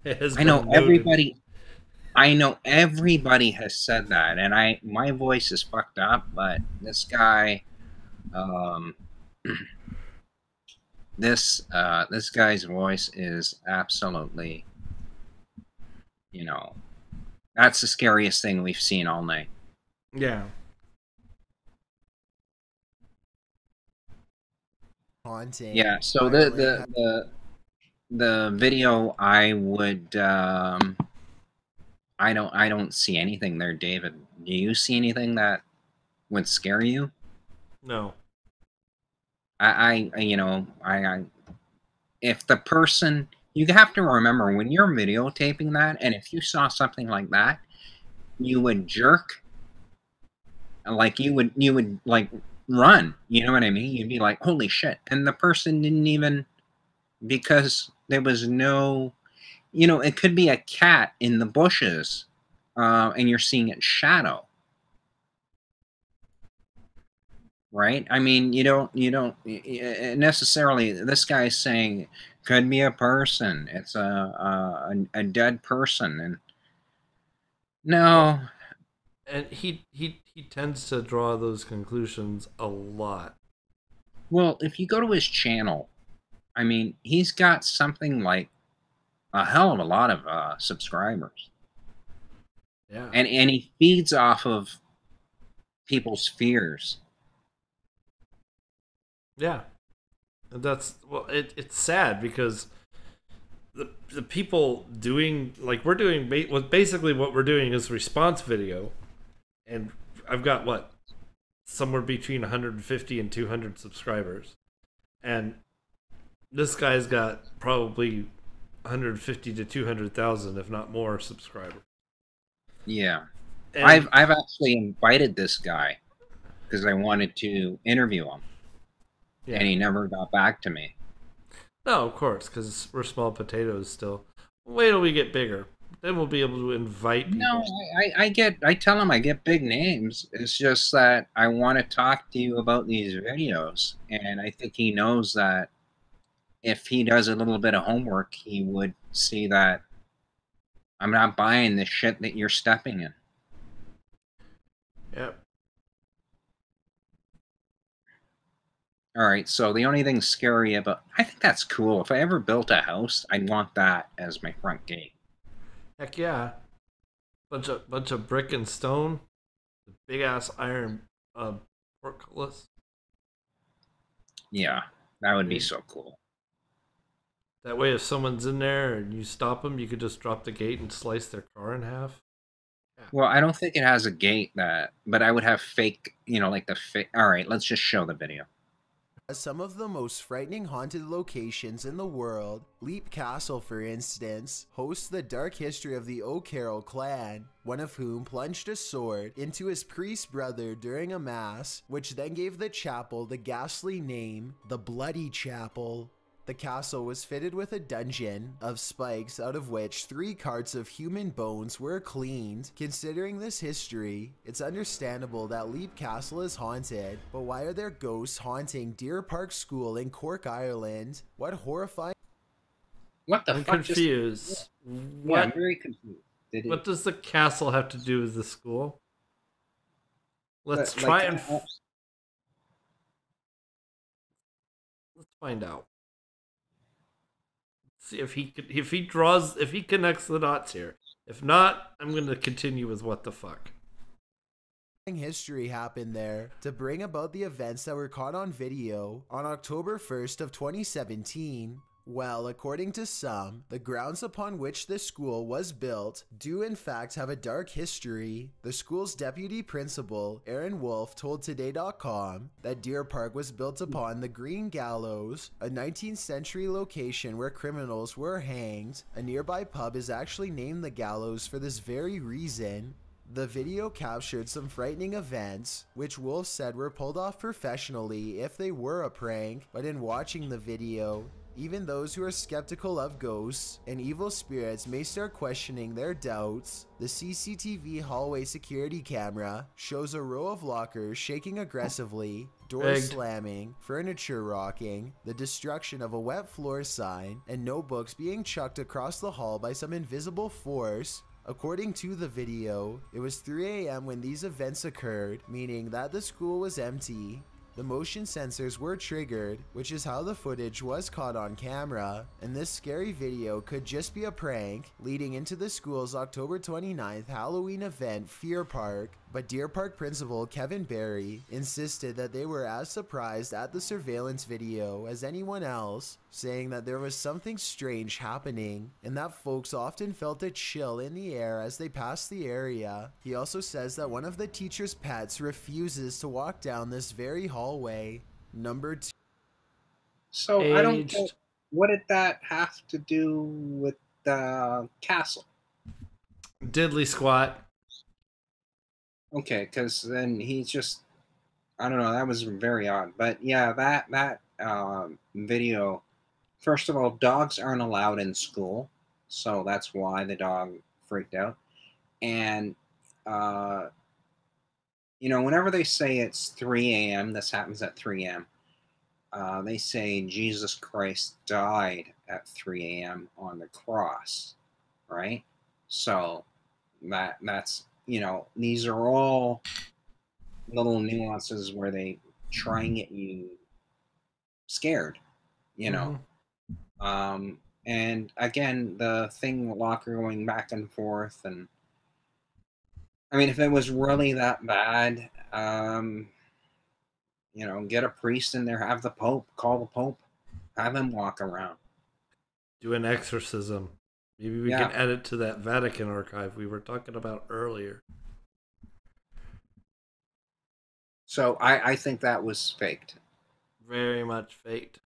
[SPEAKER 2] I know everybody. I know everybody has said that, and my voice is fucked up. But this guy, this guy's voice is absolutely, that's the scariest thing we've seen all night.
[SPEAKER 1] Yeah.
[SPEAKER 9] Haunting.
[SPEAKER 2] Yeah. So the video, I would. I don't see anything there, David. Do you see anything that would scare you?
[SPEAKER 1] No.
[SPEAKER 2] If the person, you have to remember when you're videotaping that, and if you saw something like that, you would jerk, like you would like run. You know what I mean? You'd be like, holy shit. And the person didn't even, because there was no, it could be a cat in the bushes, and you're seeing its shadow. Right? I mean, you don't necessarily, this guy's saying could be a person. It's a dead person. And no.
[SPEAKER 1] And he tends to draw those conclusions a lot.
[SPEAKER 2] Well, if you go to his channel, I mean, he's got something like a hell of a lot of subscribers.
[SPEAKER 1] Yeah.
[SPEAKER 2] And he feeds off of people's fears.
[SPEAKER 1] Yeah. And that's, well, it's sad because the people doing, like, we're doing, basically what we're doing is response video, and I've got, what, somewhere between 150 and 200 subscribers, and this guy's got probably 150 to 200,000, if not more, subscribers.
[SPEAKER 2] Yeah.
[SPEAKER 1] And
[SPEAKER 2] I've actually invited this guy because I wanted to interview him,
[SPEAKER 1] yeah.
[SPEAKER 2] and he never got back to me.
[SPEAKER 1] No, of course, because we're small potatoes still. Wait till we get bigger. Then we'll be able to invite people.
[SPEAKER 2] No, I tell him I get big names. It's just that I want to talk to you about these videos, and I think he knows that if he does a little bit of homework, he would see that I'm not buying the shit that you're stepping in.
[SPEAKER 1] Yep.
[SPEAKER 2] All right, so the only thing scary about... I think that's cool. If I ever built a house, I'd want that as my front gate.
[SPEAKER 1] Heck yeah. Bunch of brick and stone. Big ass iron portcullis.
[SPEAKER 2] Yeah, that would be so cool.
[SPEAKER 1] That way if someone's in there and you stop them, you could just drop the gate and slice their car in half. Yeah.
[SPEAKER 2] Well, I don't think it has a gate but I would have fake, like the fake... All right, let's just show the video.
[SPEAKER 9] Some of the most frightening haunted locations in the world, Leap Castle for instance, hosts the dark history of the O'Carroll clan, one of whom plunged a sword into his priest brother during a mass, which then gave the chapel the ghastly name, the Bloody Chapel. The castle was fitted with a dungeon of spikes out of which 3 carts of human bones were cleaned. Considering this history, it's understandable that Leap Castle is haunted, but why are there ghosts haunting Deer Park School in Cork, Ireland? What horrifying...
[SPEAKER 2] What the
[SPEAKER 1] I'm
[SPEAKER 2] fuck?
[SPEAKER 1] confused.
[SPEAKER 2] Yeah, I'm very confused.
[SPEAKER 1] What does the castle have to do with the school? Let's
[SPEAKER 2] But,
[SPEAKER 1] try
[SPEAKER 2] like,
[SPEAKER 1] and... Let's find out. See if he connects the dots here. If not, I'm going to continue with what the fuck.
[SPEAKER 9] History happened there to bring about the events that were caught on video on October 1st of 2017. Well, according to some, the grounds upon which this school was built do in fact have a dark history. The school's deputy principal, Aaron Wolf, told Today.com that Deer Park was built upon the Green Gallows, a 19th century location where criminals were hanged. A nearby pub is actually named the Gallows for this very reason. The video captured some frightening events, which Wolf said were pulled off professionally if they were a prank, but in watching the video, even those who are skeptical of ghosts and evil spirits may start questioning their doubts. The CCTV hallway security camera shows a row of lockers shaking aggressively, doors slamming, furniture rocking, the destruction of a wet floor sign, and notebooks being chucked across the hall by some invisible force. According to the video, it was 3 a.m. when these events occurred, meaning that the school was empty. The motion sensors were triggered, which is how the footage was caught on camera, and this scary video could just be a prank leading into the school's October 29th Halloween event, Fear Park. But Deer Park principal Kevin Barry insisted that they were as surprised at the surveillance video as anyone else, saying that there was something strange happening and that folks often felt a chill in the air as they passed the area. He also says that one of the teacher's pets refuses to walk down this very hallway. Number 2.
[SPEAKER 2] So I don't get, what did that have to do with the castle?
[SPEAKER 1] Diddly squat.
[SPEAKER 2] Okay, because then he's just, I don't know, that was very odd. But yeah, that video, first of all, dogs aren't allowed in school, so that's why the dog freaked out. And, whenever they say it's 3 a.m., this happens at 3 a.m., they say Jesus Christ died at 3 a.m. on the cross, right? So that's... these are all little nuances where they try and get you scared, and again, the thing locker going back and forth, and I mean, if it was really that bad, get a priest in there, have the Pope, call the Pope. Have him walk around.
[SPEAKER 1] Do an exorcism. Maybe we can add it to that Vatican archive we were talking about earlier.
[SPEAKER 2] So I think that was faked.
[SPEAKER 1] Very much faked.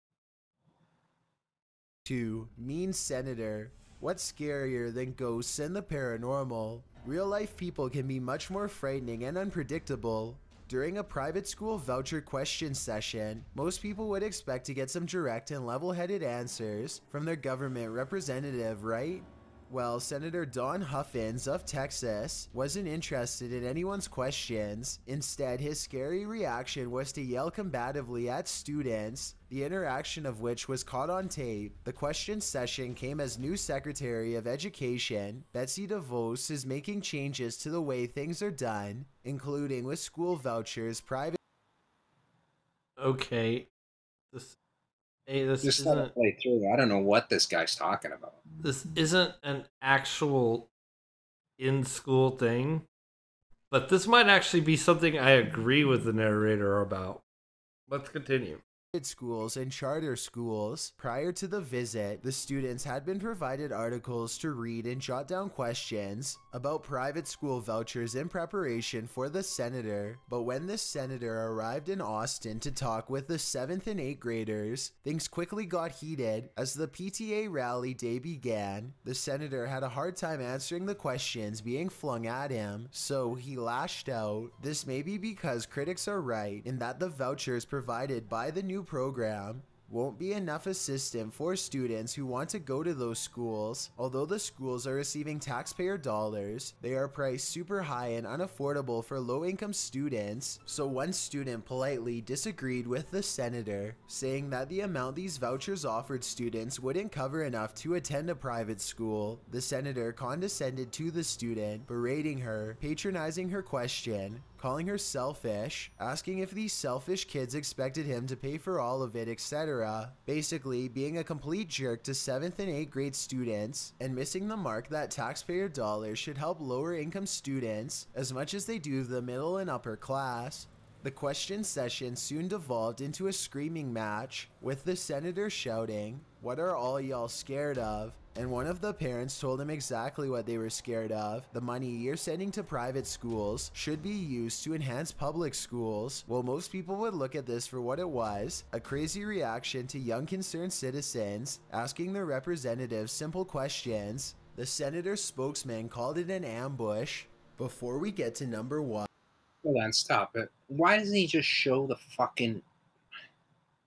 [SPEAKER 9] 2. Mean Senator. What's scarier than ghosts and the paranormal? Real life people can be much more frightening and unpredictable. During a private school voucher question session, most people would expect to get some direct and level-headed answers from their government representative, right? Well, Senator Don Huffins of Texas wasn't interested in anyone's questions. Instead, his scary reaction was to yell combatively at students, the interaction of which was caught on tape. The question session came as new Secretary of Education, Betsy DeVos, is making changes to the way things are done, including with school vouchers, private...
[SPEAKER 1] Okay. This
[SPEAKER 2] Just let it play through. I don't know what this guy's talking about.
[SPEAKER 1] This isn't an actual in-school thing, but this might actually be something I agree with the narrator about. Let's continue.
[SPEAKER 9] Schools and charter schools. Prior to the visit, the students had been provided articles to read and jot down questions about private school vouchers in preparation for the senator. But when the senator arrived in Austin to talk with the 7th and 8th graders, things quickly got heated. As the PTA rally day began, the senator had a hard time answering the questions being flung at him, so he lashed out. This may be because critics are right in that the vouchers provided by the new program won't be enough assistance for students who want to go to those schools. Although the schools are receiving taxpayer dollars, they are priced super high and unaffordable for low-income students. So one student politely disagreed with the senator, saying that the amount these vouchers offered students wouldn't cover enough to attend a private school. The senator condescended to the student, berating her, patronizing her question, calling her selfish, asking if these selfish kids expected him to pay for all of it, etc. Basically, being a complete jerk to 7th and 8th grade students, and missing the mark that taxpayer dollars should help lower income students as much as they do the middle and upper class. The question session soon devolved into a screaming match, with the senator shouting, "What are all y'all scared of?" And one of the parents told him exactly what they were scared of. The money you're sending to private schools should be used to enhance public schools. Well, most people would look at this for what it was, a crazy reaction to young concerned citizens asking their representatives simple questions. The senator's spokesman called it an ambush. Before we get to number 1.
[SPEAKER 2] Hold on, stop it. Why doesn't he just show the fucking...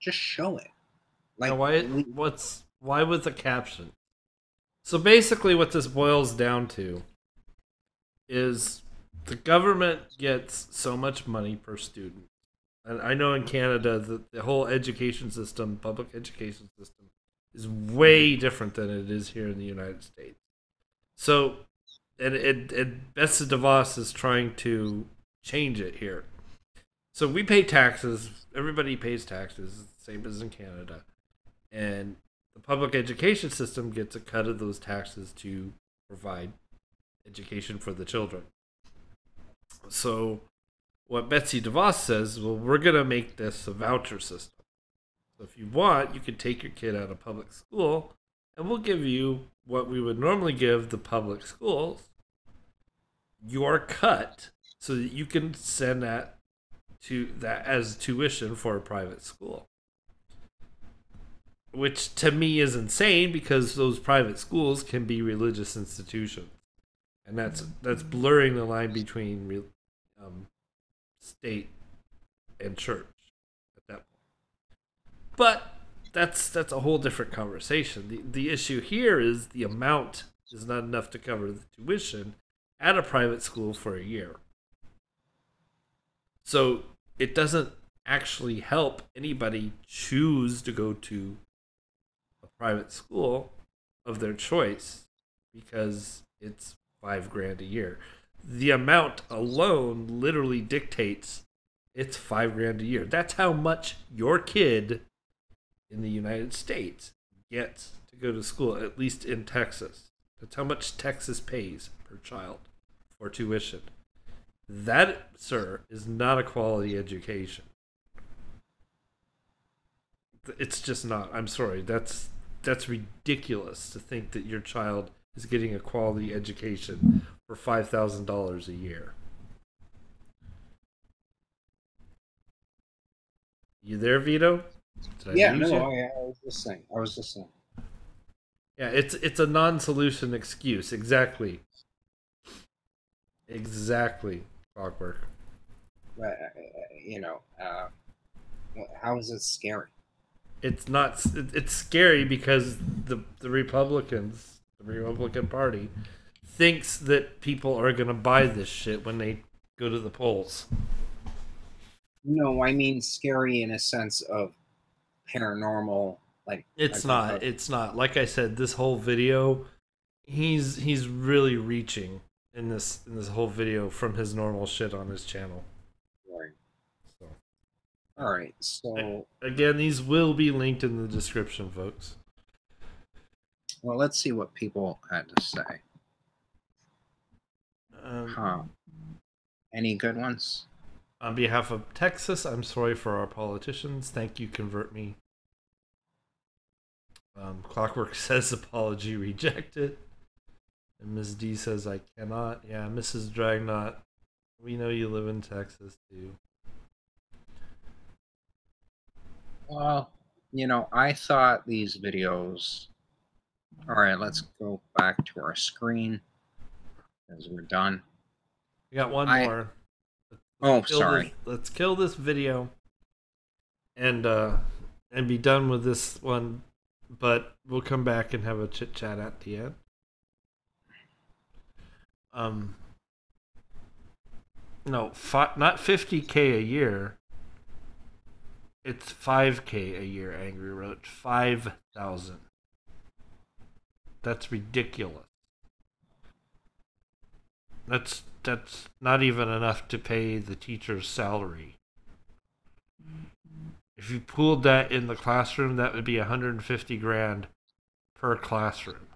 [SPEAKER 2] Just show it.
[SPEAKER 1] Like, why with the caption? So basically what this boils down to is the government gets so much money per student. And I know in Canada the whole education system, public education system, is way different than it is here in the United States. So, and Betsy DeVos is trying to change it here. So we pay taxes. Everybody pays taxes, same as in Canada. And the public education system gets a cut of those taxes to provide education for the children. So what Betsy DeVos says, well, we're going to make this a voucher system. So if you want, you can take your kid out of public school and we'll give you what we would normally give the public schools, your cut, so that you can send that as tuition for a private school. Which to me is insane because those private schools can be religious institutions, and that's blurring the line between state and church at that point. But that's a whole different conversation. The issue here is the amount is not enough to cover the tuition at a private school for a year. So it doesn't actually help anybody choose to go to private school of their choice because it's $5,000 a year. The amount alone literally dictates it's $5,000 a year. That's how much your kid in the United States gets to go to school, at least in Texas. That's how much Texas pays per child for tuition. That, sir, is not a quality education. It's just not. I'm sorry. That's ridiculous to think that your child is getting a quality education for $5,000 a year. You there, Vito? Did I
[SPEAKER 2] Yeah,
[SPEAKER 1] lose
[SPEAKER 2] no,
[SPEAKER 1] you?
[SPEAKER 2] I was just saying.
[SPEAKER 1] Yeah, it's a non-solution excuse. Exactly. Exactly. Clockwork.
[SPEAKER 2] But, how is it scary?
[SPEAKER 1] It's not. It's scary because the Republicans, the Republican Party, thinks that people are gonna buy this shit when they go to the polls.
[SPEAKER 2] No, I mean scary in a sense of paranormal. Like
[SPEAKER 1] It's not. It's not. Like I said, this whole video, he's really reaching in this whole video from his normal shit on his channel.
[SPEAKER 2] Right.
[SPEAKER 1] So,
[SPEAKER 2] all right. So
[SPEAKER 1] again, these will be linked in the description, folks.
[SPEAKER 2] well, let's see what people had to say. Any good ones?
[SPEAKER 1] On behalf of Texas, I'm sorry for our politicians. Thank you, Convert Me. Clockwork says apology rejected. And Ms. D says I cannot. Yeah, Mrs. Dragnot, we know you live in Texas too.
[SPEAKER 2] Well, I thought these videos. All right, let's go back to our screen as we're done.
[SPEAKER 1] We got one more.
[SPEAKER 2] Let's
[SPEAKER 1] kill this video and be done with this one, but we'll come back and have a chit chat at the end. No, not 50K a year. It's 5K a year. Angry Roach, 5,000. That's ridiculous. That's not even enough to pay the teacher's salary. If you pooled that in the classroom, that would be 150 grand per classroom.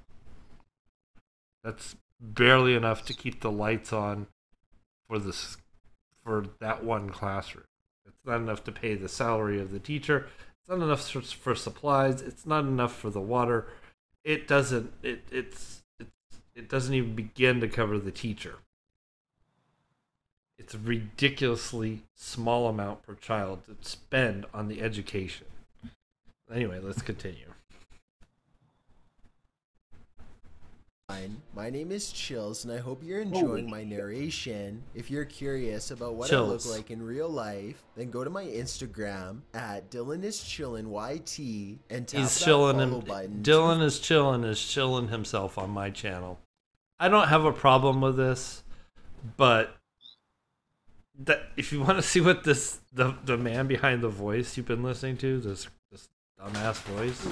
[SPEAKER 1] That's barely enough to keep the lights on for that one classroom. It's not enough to pay the salary of the teacher. It's not enough for supplies. It's not enough for the water. It doesn't even begin to cover the teacher. It's a ridiculously small amount per child to spend on the education. Anyway, let's continue.
[SPEAKER 9] My name is Chills, and I hope you're enjoying my narration. If you're curious about what
[SPEAKER 1] Chills.
[SPEAKER 9] I look like in real life, then go to my Instagram at DylanIsChillinYT and tap
[SPEAKER 1] He's
[SPEAKER 9] that
[SPEAKER 1] chilling
[SPEAKER 9] follow
[SPEAKER 1] him.
[SPEAKER 9] button.
[SPEAKER 1] Dylan is chilling himself on my channel. I don't have a problem with this, but that if you want to see what the man behind the voice you've been listening to, this dumbass voice.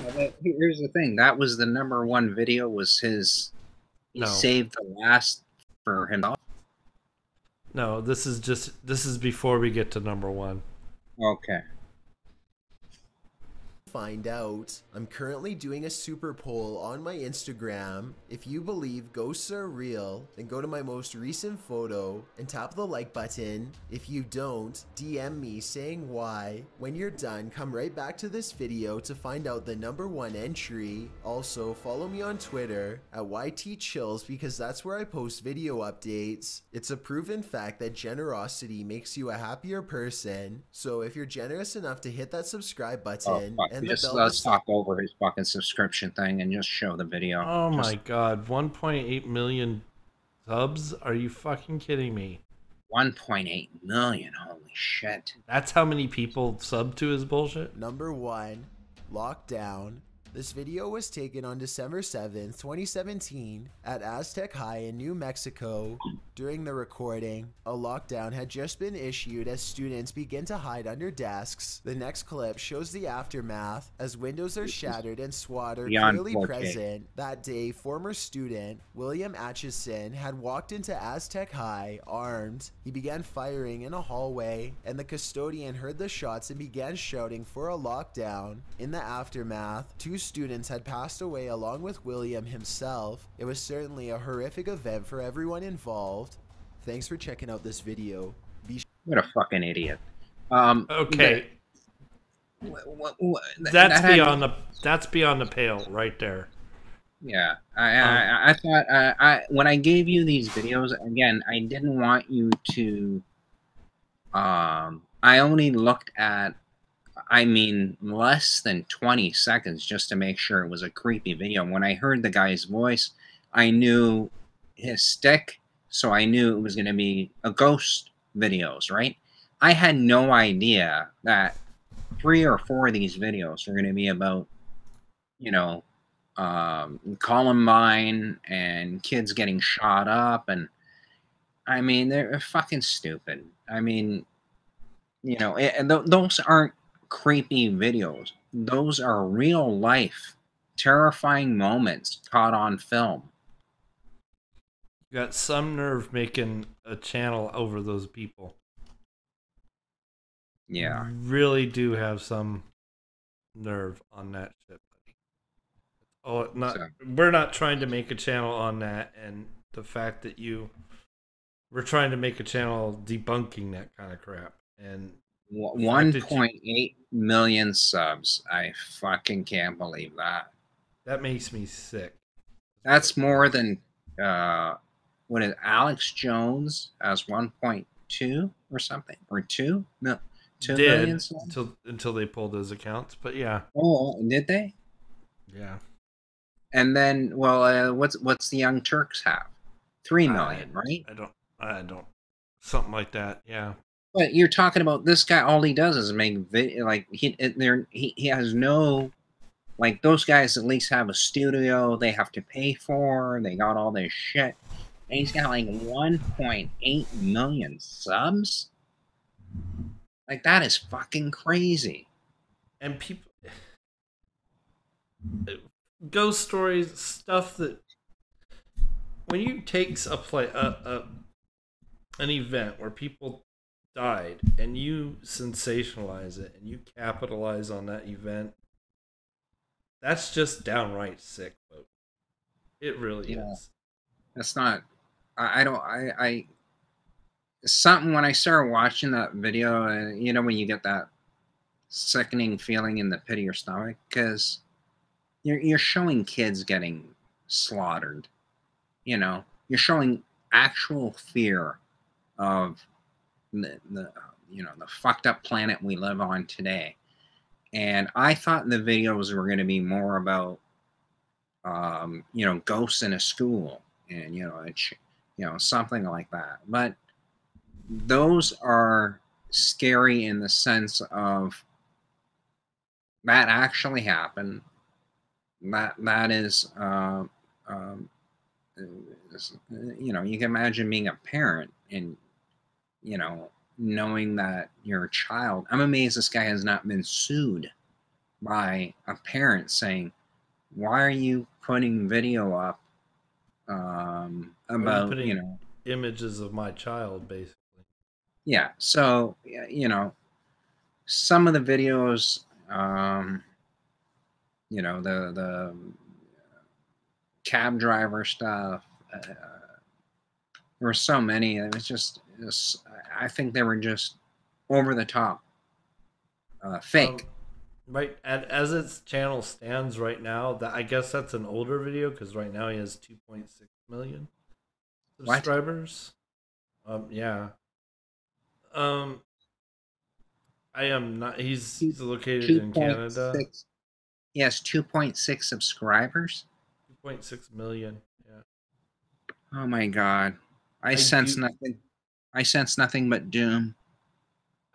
[SPEAKER 2] Here's the thing. That was the #1 video. Was his? He saved the last for himself.
[SPEAKER 1] No, this is before we get to #1.
[SPEAKER 2] Okay.
[SPEAKER 9] Find out. I'm currently doing a super poll on my Instagram. If you believe ghosts are real, then go to my most recent photo and tap the like button. If you don't, DM me saying why. When you're done, come right back to this video to find out the #1 entry. Also, follow me on Twitter at YTChills because that's where I post video updates. It's a proven fact that generosity makes you a happier person. So if you're generous enough to hit that subscribe button and
[SPEAKER 2] Let's talk over his fucking subscription thing and just show the video.
[SPEAKER 1] Oh my god, 1.8 million subs? Are you fucking kidding me?
[SPEAKER 2] 1.8 million, holy shit.
[SPEAKER 1] That's how many people sub to his bullshit?
[SPEAKER 9] #1, Lockdown. This video was taken on December 7th, 2017 at Aztec High in New Mexico. During the recording, a lockdown had just been issued as students begin to hide under desks. The next clip shows the aftermath as windows are shattered and SWAT are clearly present. That day, former student William Atchison had walked into Aztec High armed. He began firing in a hallway, and the custodian heard the shots and began shouting for a lockdown. In the aftermath, 2 students had passed away along with William himself. It was certainly a horrific event for everyone involved. Thanks for checking out this video.
[SPEAKER 2] What a fucking idiot.
[SPEAKER 1] Okay. That's beyond the pale right there.
[SPEAKER 2] Yeah, I thought when I gave you these videos again, I didn't want you to. I only looked at, I mean, less than 20 seconds just to make sure it was a creepy video. When I heard the guy's voice, I knew his stick, so I knew it was going to be a ghost videos, right? I had no idea that 3 or 4 of these videos were going to be about, you know, Columbine and kids getting shot up, and I mean they're fucking stupid. I mean, you know, and those aren't creepy videos. Those are real life, terrifying moments caught on film.
[SPEAKER 1] You got some nerve making a channel over those people.
[SPEAKER 2] Yeah,
[SPEAKER 1] You really do have some nerve on that shit, buddy. Oh, we're not trying to make a channel on that, and the fact that we're trying to make a channel debunking that kind of crap. And
[SPEAKER 2] 1.8 million subs. I fucking can't believe that.
[SPEAKER 1] That makes me sick.
[SPEAKER 2] That's more than what is Alex Jones has 1.2 or something, or 2 million subs?
[SPEAKER 1] until they pulled those accounts, but yeah.
[SPEAKER 2] Oh, did they?
[SPEAKER 1] Yeah.
[SPEAKER 2] And then, well, what's the Young Turks have? 3 million, right?
[SPEAKER 1] I don't, something like that. Yeah.
[SPEAKER 2] But you're talking about this guy. All he does is make video. Like he has no, like those guys at least have a studio they have to pay for. They got all this shit, and he's got like 1.8 million subs. Like that is fucking crazy.
[SPEAKER 1] And people, ghost stories, stuff that when you take an event where people died and you sensationalize it and you capitalize on that event, that's just downright sick, folks. It really is.
[SPEAKER 2] It's not. I something when I started watching that video, you know, when you get that sickening feeling in the pit of your stomach, because you're showing kids getting slaughtered. You know, you're showing actual fear of the you know, the fucked up planet we live on today. And I thought the videos were going to be more about you know, ghosts in a school and you know, something like that. But those are scary in the sense of that actually happened. That is you know, you can imagine being a parent and, you know, knowing that your child. I'm amazed this guy has not been sued by a parent saying, why are you putting video up about, you know,
[SPEAKER 1] images of my child, basically.
[SPEAKER 2] Yeah, so, you know, some of the videos, you know, the cab driver stuff, there were so many. It was I think they were just over the top, fake.
[SPEAKER 1] Right, as its channel stands right now, that I guess that's an older video because right now he has 2.6 million subscribers. Yeah. I am not. He's located in Canada.
[SPEAKER 2] He has 2.6 subscribers.
[SPEAKER 1] 2.6 million. Yeah.
[SPEAKER 2] Oh my god! I sense nothing. I sense nothing but doom.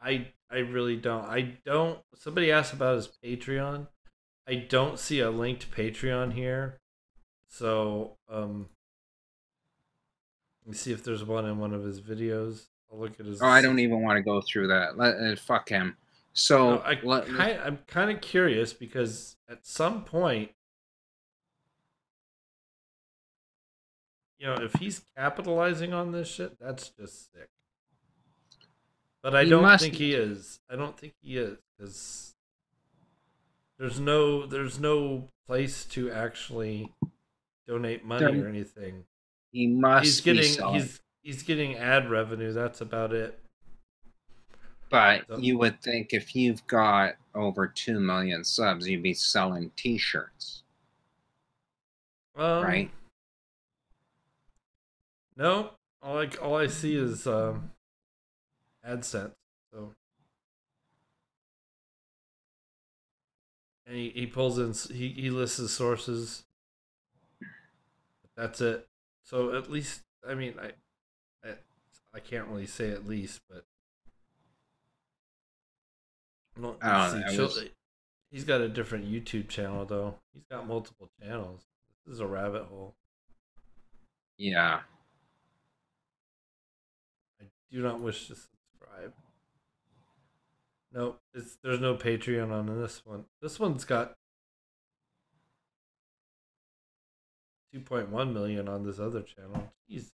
[SPEAKER 1] I really don't. I don't. Somebody asked about his Patreon. I don't see a linked Patreon here. So, let me see if there's one in one of his videos. I'll look at his.
[SPEAKER 2] Oh, I don't even want to go through that. Fuck him. So
[SPEAKER 1] I'm kind of curious because at some point, you know, if he's capitalizing on this shit, that's just sick. But I don't think he is. I don't think he is because there's no place to actually donate money or anything.
[SPEAKER 2] He must.
[SPEAKER 1] He's getting ad revenue. That's about it.
[SPEAKER 2] But you would think if you've got over 2 million subs, you'd be selling T-shirts, right?
[SPEAKER 1] No, all I see is AdSense. So, and he pulls in, he lists his sources. That's it. So at least, I mean, I can't really say at least, but well, he's got a different YouTube channel though. He's got multiple channels. This is a rabbit hole.
[SPEAKER 2] Yeah.
[SPEAKER 1] I do not wish to subscribe. No, there's no Patreon on this one. This one's got 2.1 million on this other channel. Jeez.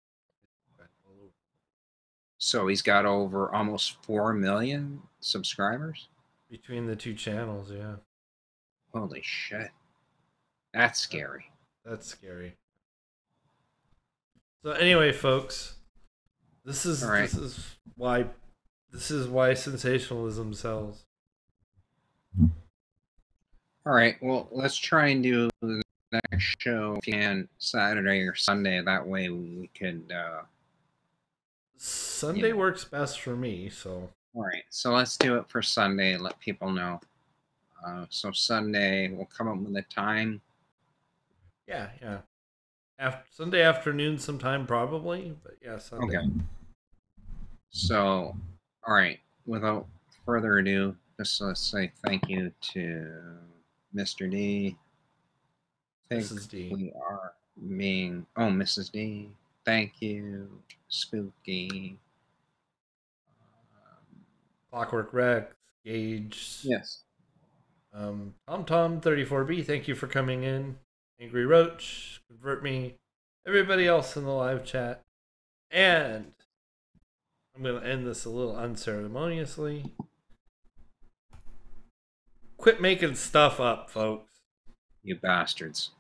[SPEAKER 2] So he's got over almost 4 million subscribers?
[SPEAKER 1] Between the two channels, yeah.
[SPEAKER 2] Holy shit. That's scary.
[SPEAKER 1] That's scary. So anyway, folks, this is why sensationalism sells.
[SPEAKER 2] All right, well, let's try and do the next show if you can, Saturday or Sunday. That way we could
[SPEAKER 1] Sunday works best for me, so.
[SPEAKER 2] All right, so let's do it for Sunday and let people know. So Sunday, we'll come up with a time.
[SPEAKER 1] Yeah. Sunday afternoon sometime probably, but yeah, Sunday.
[SPEAKER 2] Okay. So, all right, without further ado, just let's say thank you to Mr. D.
[SPEAKER 1] Mrs. D.
[SPEAKER 2] We are being, Mrs. D. Thank you, Spooky.
[SPEAKER 1] Clockwork Rex, Gage.
[SPEAKER 2] Yes.
[SPEAKER 1] TomTom34B, thank you for coming in. Angry Roach, Convert Me, everybody else in the live chat. And I'm going to end this a little unceremoniously. Quit making stuff up, folks.
[SPEAKER 2] You bastards.